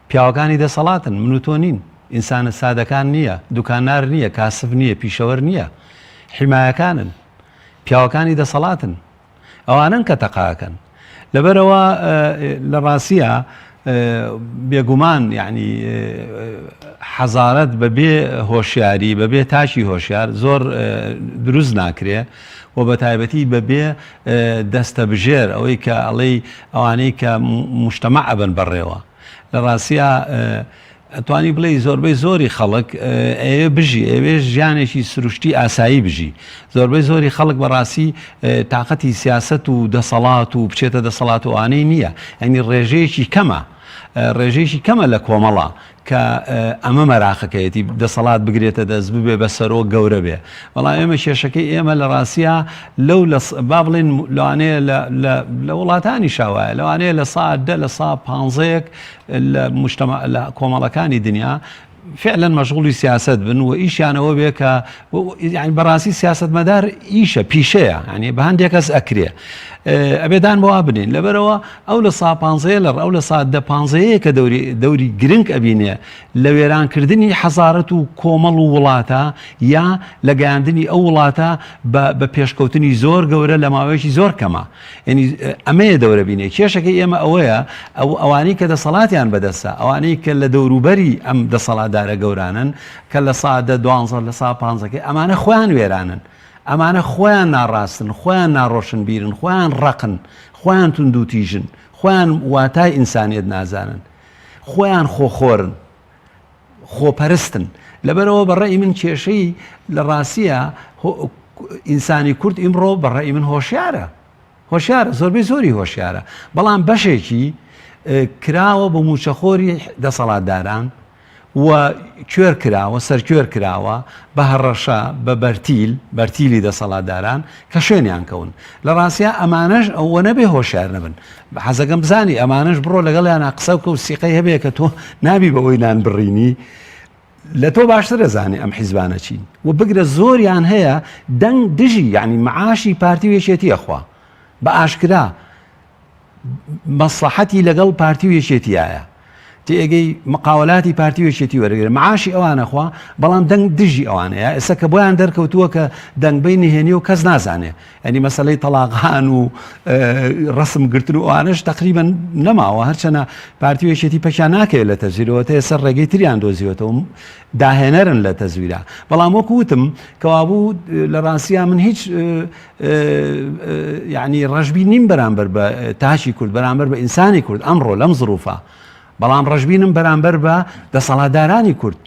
Speaker 2: پیاوەکانی دەسەڵاتن من و تۆ نین ئینسانە سادەکان نییە دوکانار نییە کاسب نییە پیشەوەر نییە حیمایەکانن پیاوەکانی دەسەڵاتن ئەوانن کە تەقاکەن لەبەرەوە لە ڕاستیە بێگومان یعنی حەزارەت بەبێ هۆشیاری بەبێ تاچی هۆشیار زۆر دروست ناکرێ و بە تایبەتی بەبێ دەستە بژێر ئەوەی کە ئەڵەی ئەوانەی کە مشتەمە ئەبن بەڕێوە لە ڕاستیە ئەتوانی بڵێ زۆربەی زۆری خەڵک ئەوێ بژی ئەوێ ژیانێکی سروشتی ئاسایی بژی زۆربەی زۆری خەڵک بەڕاستی تااقەتی سیاست و دەسەڵات و بچێتە دەسەڵات وانەی نییە ئەنی ڕێژەیەکی کەمە ڕێژەیەکی کەمە لە کۆمەڵە کە ئەمە مەراقەکەیەتی دەسەڵات بگرێتە دەست ببێ بەسەرۆ گەورە بێ بەڵام ئێمە کێشەکەی ئێمە لە ڕاستیە لەو با بڵێن لەوانەیە لە وڵاتانی شاوایە لەوانەیە لە سا 10 لە سا 15 لە کۆمەڵەکانی دنیا فعلا مەشغوڵی سیاست بن و ئیشیانەوە بێ کە بەڕاستی سیاست مەدار ئیشە پیشەیە ینی بە هەندێک کەس ئەکرێ ئەبێدان بۆ بنین لەبەرەوە ئەو لە سا 15 لە ئەو لە سا 15 کە دەوری گرنگ ئەبینێ لە وێرانکردنی حەزارەت و کۆمەڵ و وڵاتە یا لە گەیاندنی ئەو وڵاتە بە پێشکەوتنی زۆر گەورە لە ماوەیەکی زۆر کەمە ینی ئەمەیە دەورە بینێ کێشەکەی ئێمە ئەوەیە ئەوانەی کە دەسەڵاتیان بەدەستە ئەوانەی کە لە دەوروبەری ئەم دەسەڵاتدارە گەورانن کە لە سا 12 لە سا 15 ئەمانە خۆیان وێرانن ئەمانە خۆیان ناڕاستن خۆیان ناڕۆشن بیرن خۆیان ڕقن خۆیان تونند و تیژن خۆیان واتای ئینسانیت نازانن خۆیان خۆخۆرن خۆپەرستن لەبەرەوە بەڕێی من کێشەی لە ڕاستیە ئینسانی کورد ئیمڕۆ بەڕێی من هۆشیارە زۆربەی زۆری هۆشیارە بەڵام بەشێکی کراوە بە موچەخۆری دەسەڵاتداران و کوێر کراوە سەرکوێر کراوە بە هەڕەشە بە بەرتیلی دەسەڵاتداران کە شوێنیان کەون لە ڕاستیە ئەمانەش ئەوە نەبێ هۆشیار نەبن حەزەکەم بزانی ئەمانش بڕۆ لەگەڵیان قسە و سیقەی هەبێ کە تۆ نابی بەوەی نان بڕینی لە تۆ باشتر دەزانێ ئەم حیزبانە چین و بگرە زۆریان هەیە دەنگ دژی یعنی معاشی پارتی وێشێتیە خوا بە ئاشکرا مەسلحەتی لەگەڵ پارتی وێشێتیایە تێگەی مقاولاتی پارتی وێشێتی وەرەگرێت معاشی ئەوانە خوا بەڵام دەنگ دژی ئەوانەیە ئێستا کە بۆیان دەرکەوتووە کە دەنگبەی نهێنی و کەس نازانێ ئەنی مەسەلەی تەلاقان و ڕسم گرتن و ئەوانش تقریبا نەماوە هەرچەنە پارتی وێشێتی پەکیان ناکەوێت لە تەزویرەوە تێ سەر ڕێگەی تریان دۆزیوەتەوە داهێنەرن لە تەزویرە بەڵام وەکو وتم کەوابوو لە ڕاستیە من هیچ یعنی ڕەشبی نیم بەرامبەر بە تاشی کورد بەرامبەر بە ئینسانی کورد ئەمڕۆ لەم زروفە بەڵام ڕەشبینم بەرامبەر بە دەسەڵاتدارانی کورد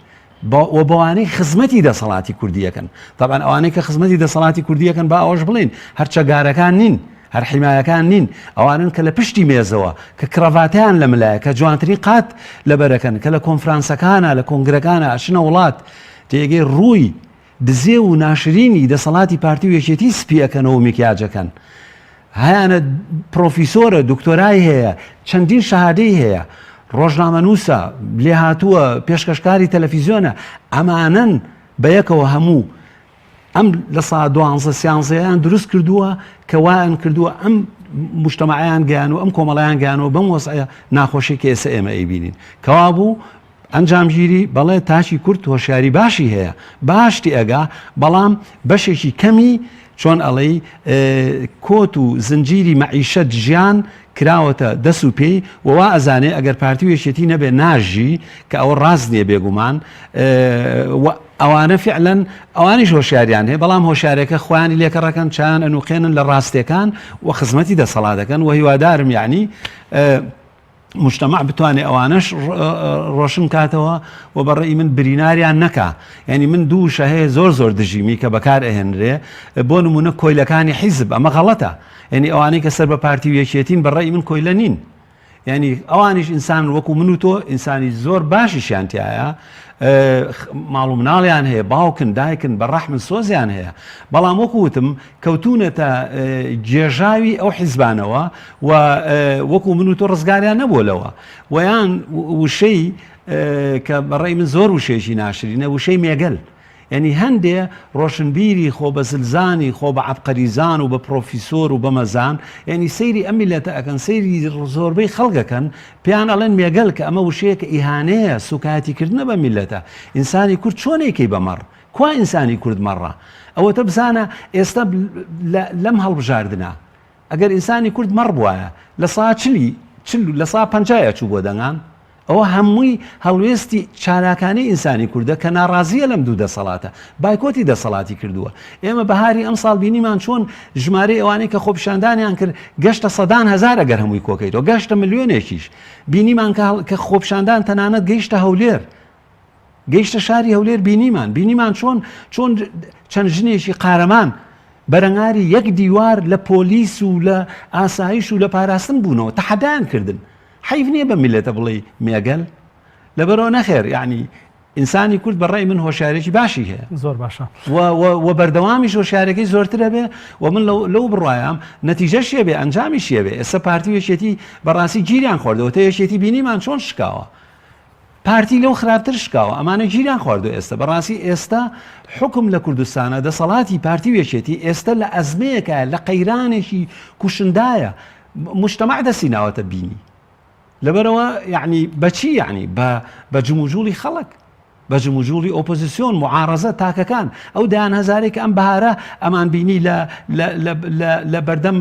Speaker 2: و بەوانەی خزمەتی دەسەڵاتی کوردیەکەن طبعا ئەوانەی کە خزمەتی دەسەڵاتی کوردیەکەن با ئەوەش بڵین هەر چەگارەکان نین هەر حیمایەکان نین ئەوانن کە لە پشتی مێزەوە کە کڕەڤاتیان لە ملایە کە جوانترین قات لەبەرەکەن کە لە کۆنفرانسەکانە لە کۆنگرەکانە ئەچنە وڵات تێگەی ڕووی دزێ و ناشرینی دەسەڵاتی پارتی وێشێتی سپیەکەنەوە میکیاجەکەن هەیانە پرۆفیسۆرە دکتۆرای هەیە چەندین شەهادەی هەیە ڕۆژنامەنووسە لێ هاتووە پێشکەشکاری تەلەڤیزیۆنە ئەمانن بەیەکەوە هەموو ئەم لە سا 12 دروست کردووە کە وایان کردووە ئەم مجتەمەعیان گەیان و ئەم کۆمەڵیان گەیانەوە بەم وەسعە ناخۆشی کە ئێستا ئێمە ئەیبینین کەوا بوو ئەنجامگیری بەڵێ تاشی کورد هۆشیاری باشی هەیە باشتی ئەگا بەڵام بەشێکی کەمی چۆن ئەڵێی کۆت و زنجیری مەعیشەت ژیان کراوەتە دەست و پێی ووا ئەزانێ ئەگەر پارتی وێشێتی نەبێ ناژی کە ئەوە ڕاست نییە بێگومان ئەوانە فعلەن ئەوانیش هۆشیاریان هەیە بەڵام هۆشارێکە خۆیانی لێکەڕەکەن چیان ئەنوقێنن لە ڕاستیەکان و خزمەتی دەسەڵاتەکەن و هیوادارم یعنی مجتمع بتوانێت ئەوانش ڕۆشن کاتەوە و بەڕێی من بریناریان نەکا ینی من دووشە هەیە زۆر دژیمی کە بەکار ئەهێنرێ بۆ نمونە کۆیلەکانی حیزب ئەمە غەڵەتە ینی ئەوانەی کە سەر بە پارتی وێکێتین بەڕێی من کۆیلە نین ینی ئەوانیش ئینسان وەکو من و تۆ ئینسانی زۆر باشی شیانتیایە ماڵ و مناڵیان هەیە باوکن دایکن بە ڕەحمن سۆزیان هەیە بەڵام وەکو وتم کەوتونەتە جێژاوی ئەو حیزبانەوە و وەکو من و تۆ ڕزگاریان نەبووەوە ویان وشەی کە بەڕێی من زۆر وشێکی ناشرینە وشەی مێگەل ینی هەندێ ڕۆشنبیری خۆ بە زلزانی خۆ بە عەبقەریزان و بە پرۆفیسۆر و بە مەزان ینی سەیری ئەم میلەتە ئەکەن سەیری زۆربەی خەڵگەکەن پێیان ئەڵێن مێگەل کە ئەمە وشەیە کە ئیهانەیە سوکاتیکردنە بە میلەتە ئینسانی کورد چۆنێکی بەمەڕ کوا ئینسانی کورد مەڕە ئەوەتە بزانە ئێستا لەم هەڵبژاردنە ئەگەر ئینسانی کورد مەڕ بووایە لە سا لە سا 50 چوو بۆ دەنگان ئەوە هەمووی هەڵوێستی چالاکانی ئینسانی کوردە کە ناڕازیە لەم دوو دەسەڵاتە بایکۆتی دەسەڵاتی کردووە ئێمە بەهاری ئەم ساڵ بینیمان چۆن ژمارەی ئەوانەی کە خۆپیشاندانیان کرد گەشتە 100,000 ئەگەر هەمووی کۆکەیتەوە گەشتە ملیۆنێکیش بینیمان کە خۆپیشاندان تەنانەت گەیشتە هەولێر گەیشتە شاری هەولێر بینیمان چۆن چەند ژنێکی قارەمان بەرەنگاری یەک دیوار لە پۆلیس و لە ئاسایش و لە پاراستن بوونەوە تەحەدایان کردن حیف نییە بە میلەتە بڵێ مێگەل لەبەرەوە نەخێر یعنی ئینسانی کورد بەڕێی من هۆشارێکی باشی هەیە
Speaker 1: زۆر باشە
Speaker 2: و بەردەوامیش هۆشارەکەی زۆرترە بێ و من لەو بڕوایم نەتیجە شێ بێ ئەنجامی شێ بێ ئێستا پارتی وێشێتی بەڕاستی گیریان خواردەوە تا یەشێتی بینیمان چۆن شکاوە پارتی لەو خراپتر شکاوە ئەمانە گیریان خواردو ئێستا بەڕاستی ئێستا حکم لە کوردستانە دەسەڵاتی پارتی وێشێتی ئێستا لە ئەزمەیەکە لە قەیرانێکی کوشندایە مجتەمع دەستی ناوەتە بینی لەبەرەوە یعنی بەچی یعنی بە جموجولی خەڵک بە جموجولی ئۆپۆزیسیۆن معارەزە تاکەکان ئەو دایان هەزارێک ئەم بەهارە ئەمان بینی لە بەردەم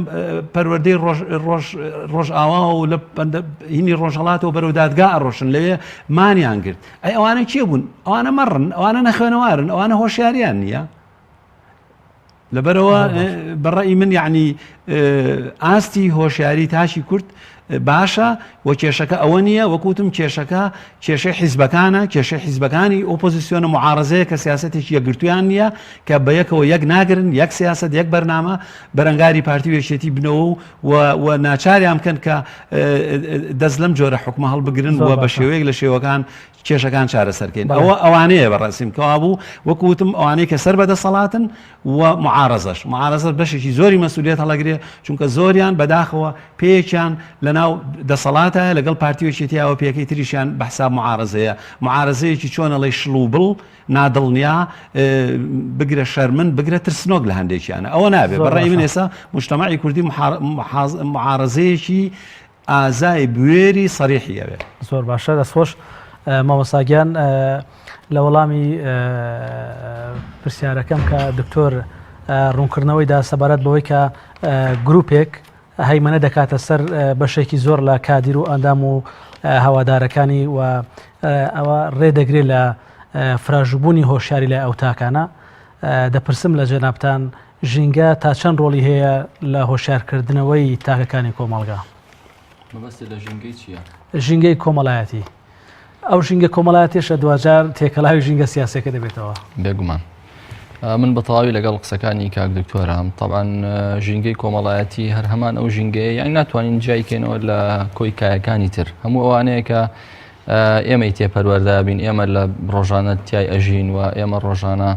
Speaker 2: پەروەردەی ڕۆژ ئاوا و لە هینی ڕۆژهەڵاتەوە بەرەو دادگا ئەڕۆشن لەوێ مانیان کرد ئەی ئەوانە کێ بوون ئەوانە مەڕن ئەوانە نەخوێنەوارن ئەوانە هۆشیاریان نییە لەبەرەوە بەڕێی من یعنی ئاستی هۆشیاری تاشی کورد باشە و کێشەکە ئەوە نییە وەکوتم کێشەکە کێشەی حیزبەکانە کێشەی حیزبەکانی ئۆپۆزیسیۆنە معارەزەیە کە سیاسەتێکی یەکگرتویان نییە کە بە یەکەوە یەک ناگرن یەک سیاست یەک بەرنامە بەرەنگاری پارتی وێشێتی بنەوە و ناچاریان بکەن کە دەست لەم جۆرە حکومە هەڵبگرن و بە شێوەیەک لە شێوەکان کێشەکان چارەسەرکەین ئەوانەیە بەڕاستیم کەوابوو وەکوتم ئەوانەی کە سەر بەدەسەڵاتن و معارەزەش بەشێکی زۆری مەسئولیت هەڵەگرێ چونکە زۆریان بەداخەوە پێیەکیان لە بەناو دەسەڵاتە لەگەڵ پارتیۆچێتیاوە پێکەی تریشیان بەحساب معارزەیە معارزەیەکی چۆنەڵی شلوبڵ نادڵنیا بگرە شەرمن بگرە ترسنۆک لە هەندێکیانە ئەوە نابێت بەڕێی من ئێستا مجتەماعی کوردی معارزەیەکی ئازای بوێری سەریحیەوێت.
Speaker 1: زۆر باشە دەستخۆش مامۆستاگیان لە وەڵامی پرسیارەکەم کە دکتۆر ڕوونکردنەوەیدا سەبارەت بەوەی کە گروپێک هەیمەنە دەکاتە سەر بەشێکی زۆر لە کادیر و ئەندام و هەوادارەکانی و ئەوە ڕێدەگرێت لە فراژبوونی هۆشیاری لە ئەو تاکانە دەپرسم لە جەنابتان ژینگە تا چەند ڕۆڵی هەیە لە هۆشیارکردنەوەی تاکەکانی کۆمەڵگا؟ ژینگەی کۆمەڵایەتی ئەو ژینگە کۆمەڵایەتیشە دوجار تێکەڵاوی ژینگە سیاسەکە دەبێتەوە
Speaker 3: بێگومان. من بەتەواوی لەگەڵ قسەکانی کاک دکتۆرم طبعاً ژینگەی کۆمەڵایەتی هەر هەمان ئەو ژینگەیە یان ناتوانین جایکەینەوە لە کۆی کایەکانی تر هەموو ئەوانەیە کە ئێمەی تێپەروەەردە بین ئێمە لە ڕۆژانە تیای ئەژین و ئێمە ڕۆژانە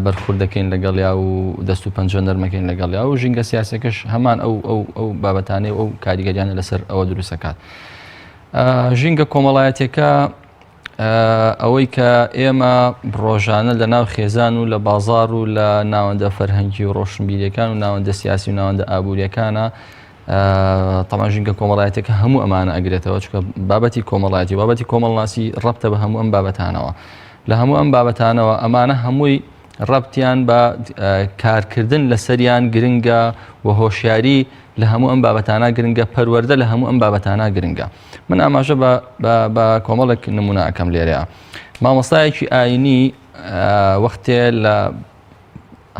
Speaker 3: بەرخورد دەکەین لەگەڵیا و دەست و پەنجە نەرمەکەین لەگەڵیا و ژینگە سیاسەکەش هەمان ئەو بابەتانەی ئەو کاریگەریانە لەسەر ئەوە دروستەکات. ژینگە کۆمەڵایەتەکە ئەوەی کە ئێمە ڕۆژانە لە ناو خێزان و لە بازار و لە ناوەندە فەرهەنگی و ڕۆشنبیریەکان و ناوەندە سیاسی و ناوەندە ئابوووریەکانە تەمان ژینگە کۆمەڵایەتەکە هەموو ئەمانە ئەگرێتەوە چکە بابەتی کۆمەڵایەتی بابەتی کۆمەڵناسی ڕەبتە بە هەموو ئەم بابەتانەوە لە هەموو ئەم بابەتانەوە ئەمانە هەمووی ڕەبتیان بە کارکردن لە سەریان گرنگە و هۆشیاری لە هەموو ئەم بابەتانە گرنگە پەروەردە لە هەموو ئەم بابەتانە گرنگە. من ئاماژە بە کۆمەڵێک نمونە ئەەکەم لێرەیە مامۆستایەکی ئاینی وەختێ لە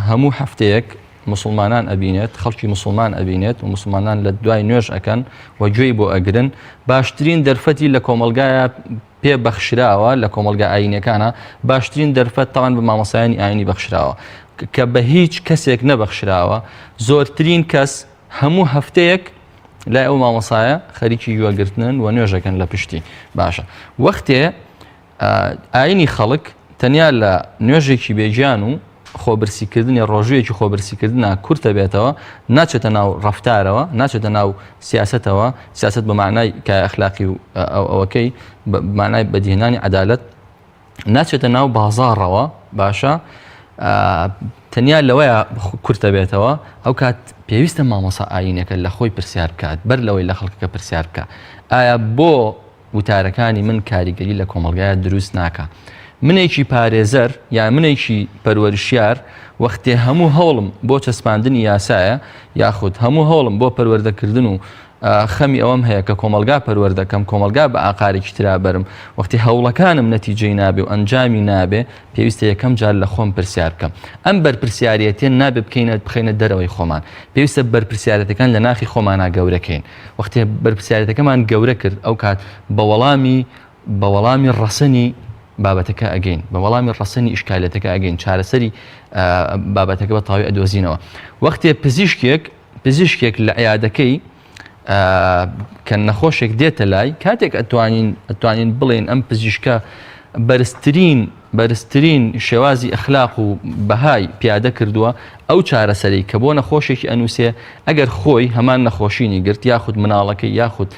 Speaker 3: هەموو هەفتەیەک مسلمانان ئەبینێت خەڵکی مسلمان ئەبینێت و مسلمانان لە دوای نوێژ ئەەکەن و گوێی بۆ ئەگرن باشترین دەرفەتی لە کۆمەلگایە پێ بەخشراوە لە کۆمەلگا ئاینەکانە باشترین دەرفەت تاوان بە مامۆستایانی ئاینی بەخشراوە کە بە هیچ کەسێک نەبەخشراوە زۆرترین کەس هەموو هەفتەیەک لای ئەو مامۆسایە خەریکی گوێگرتنن و نوێژەکەن لە پشتی باشە وەختێ ئاینی خەڵک تەنیا لە نوێژێکی بێجیان و خۆبرسیکردنی ڕۆژوویەکی خۆبرسیکردنە کورتە بێتەوە ناچێتە ناو ڕەفتارەوە ناچێتە ناو سیاسەتەوە سیاست بە معنای کای ئەخلاقی و ئەوەکەی معنای بەدیهێنانی عەدالەت ناچێتە ناو بازاڕەوە باشە تەنیا لەوەیە کورتە بێتەوە ئەو کات پێویستە مامۆسا ئاینەکە لە خۆی پرسیار بکات بەر لەوەی لە خەڵکەکە پرسیار بکە ئایا بۆ وتارەکانی من کاریگەری لە کۆمەلگایە دروست ناکە منێکی پارێزەر یان منێکی پەروەرشیار وەختێ هەموو هەوڵم بۆ چەسپاندنی یاسایە یاخود هەموو هەوڵم بۆ پەروەردەکردن و خەمی ئەوەم هەیە کە کۆمەلگا پەروەردەکەم کۆمەلگا بە ئاقارێکی ترا بەرم وەختی هەوڵەکانم نەتیجەی نابێ و ئەنجامی نابێ پێویستە یەکەم جار لە خۆم پرسیار بکەم ئەم بەرپرسیارەتێن نابێ بخینە دەرەوەی خۆمان پێویستە بەرپرسیارەتەکان لە ناخی خۆمانە گەورەکەین وەختی بەرپرسیارەتەکەمان گەورە کرد ئەو کات بە وەڵامی ڕەسەنی بابەتەکە ئەگەین بە وەڵامی ڕەسەنی ئیشکالەتەکە ئەگەین چارەسەری بابەتەکە بە تەواوی ئەدۆزینەوە وەختێ پزیشکێک لە عیادەکەی کە نەخۆشێک دێتە لای کاتێک ئەتوانین بڵێن ئەم پزیشکە بەرزترین شێوازی ئەخلاق و بەهای پیادە کردووە ئەو چارەسەری کە بۆ نەخۆشێکی ئەنووسێ ئەگەر خۆی هەمان نەخۆشینی گرت یاخود مناڵەکەی یاخود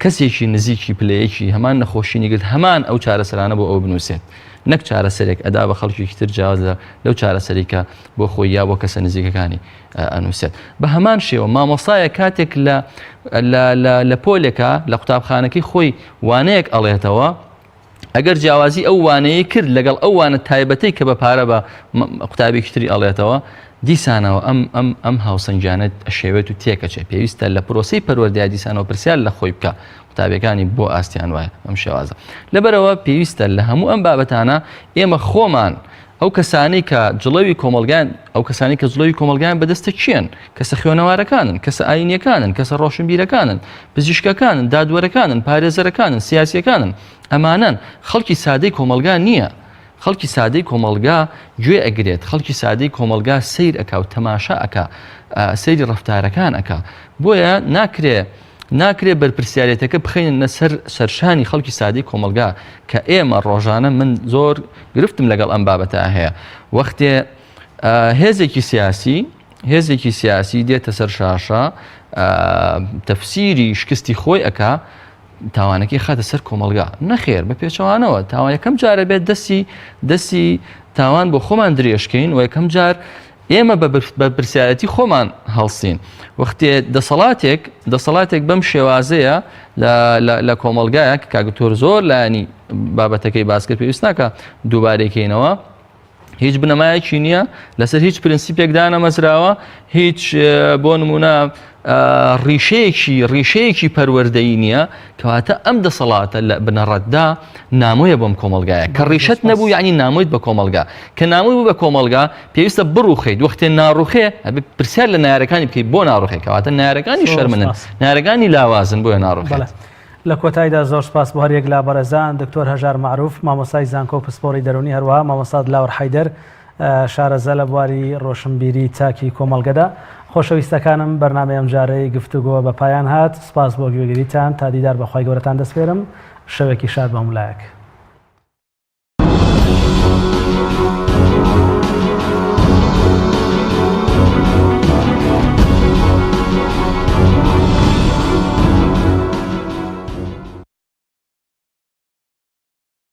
Speaker 3: کەسێکی نزیکی پلەیەکی هەمان نەخۆشینی گرت هەمان ئەو چارەسەرانە بۆ ئەو بنووسێت نەک چارەسەرێک ئەدا بە خەڵکیێکی تر جیاواز لەو چارەسەری کە بۆ خۆی یا بۆ کەسە نزیکەکانی ئەنووسێت بە هەمان شێوە مامۆستایە کاتێک لە پۆلێکە لە قوتابخانەکەی خۆی وانەیەک ئەڵێتەوە ئەگەر جیاوازی ئەو وانەیە کرد لەگەڵ ئەو وانە تایبەتەی کە بە پارە بە قوتابێکی تری ئەڵێتەوە دیسانەوە ئەم هاوسەنجانەت شێوێت و تێکەچێت پێویستە لە پرۆسی پەروەردەیە دیسانەوە پرسیار لە خۆی بکە قوتابەکانی بۆ ئاستیان وایە ئەم شێوازە لەبەرەوە پێویستە لە هەموو ئەم بابەتانە ئێمە خۆمان ئەو کەسانی کە جڵەوی کۆمەلگایان ئەو کەسانی کە جڵەوی کۆمەلگایان بەدەستە چیان کەسە خوێنەوارەکانن کەسە ئاینیەکانن کەسە ڕۆشنبیرەکانن پزیشکەکانن دادوەرەکانن پارێزەرەکانن سیاسیەکانن ئەمانن خەڵکی سادەی کۆمەلگا نییە خەڵکی سادەی کۆمەلگا گوێ ئەگرێت خەڵکی سادەی کۆمەلگا سیر ئەکا و تەماشا ئەکا سەیری ڕەفتارەکان ئەکا بۆیە ناکرێ بەرپرسیارەتەکە بخەینە سەرشانی خەڵکی سادەی کۆمەلگا کە ئێمە ڕۆژانە من زۆر گرفتم لەگەڵ ئەم بابەتە هەیە وەختێ هێزێکی سیاسی دێتە سەر شاشە تەفسیری شکستی خۆی ئەکا تاوانەکەی خاتە سەر کۆمەلگا نەخێر بە پێچەوانەوە تاوان یەکەم جارە بێت دەستی تاوان بۆ خۆمان درێژکەین و یەکەم جار ئێمە بە پرسیارەتی خۆمان هەڵسین وەختێ دەسەڵاتێک بەم شێوازەیە لە کۆمەلگایە کە کاگتۆر زۆر لایانی بابەتەکەی باسکرد پێویست ناکە دووبارێکینەوە هیچ بنەمایەکی نییە لەسەر هیچ پرینسیپێکدا نەمەزراوە هیچ بۆ نمونە ڕیشەیەکی پەروەردەیی نییە کەواتە ئەم دەسەڵاتە لە بنەڕەتدا نامۆیە بۆم کۆمەلگایە کە ڕیشەت نەبوو یعنی نامۆیت بە کۆمەلگا کە نامۆی بوو بە کۆمەلگا پێویستە بڕوخیت وەختێ ناڕوخێ ئەبێ پرسیار لە نایارەکانی بکەیت بۆ ناڕوخێ کەواتە نایارەکانی شەرمنن نایارەکانی لاوازن بۆیە ناڕوخێت.
Speaker 1: لە کۆتاییدا زۆر سپاس بۆ هەریەک لا بەڕێزان دکتۆر هەژار معروف مامۆستای زانکۆ و پسپۆڕی دەرونی هەروەها مامۆستاد لاور حەیدەر شارەزە لە بواری ڕۆشنبیری تاکی کۆمەڵگەدا. خۆشەویستەکانم بەرنامەی ئەم جارەی گفتوگۆ بە پایان هات سپاس بۆ گوێگریتان تا دیدار بەخوای گەورەتان دەسپێرم شەوێکی شاد بەمولایەک.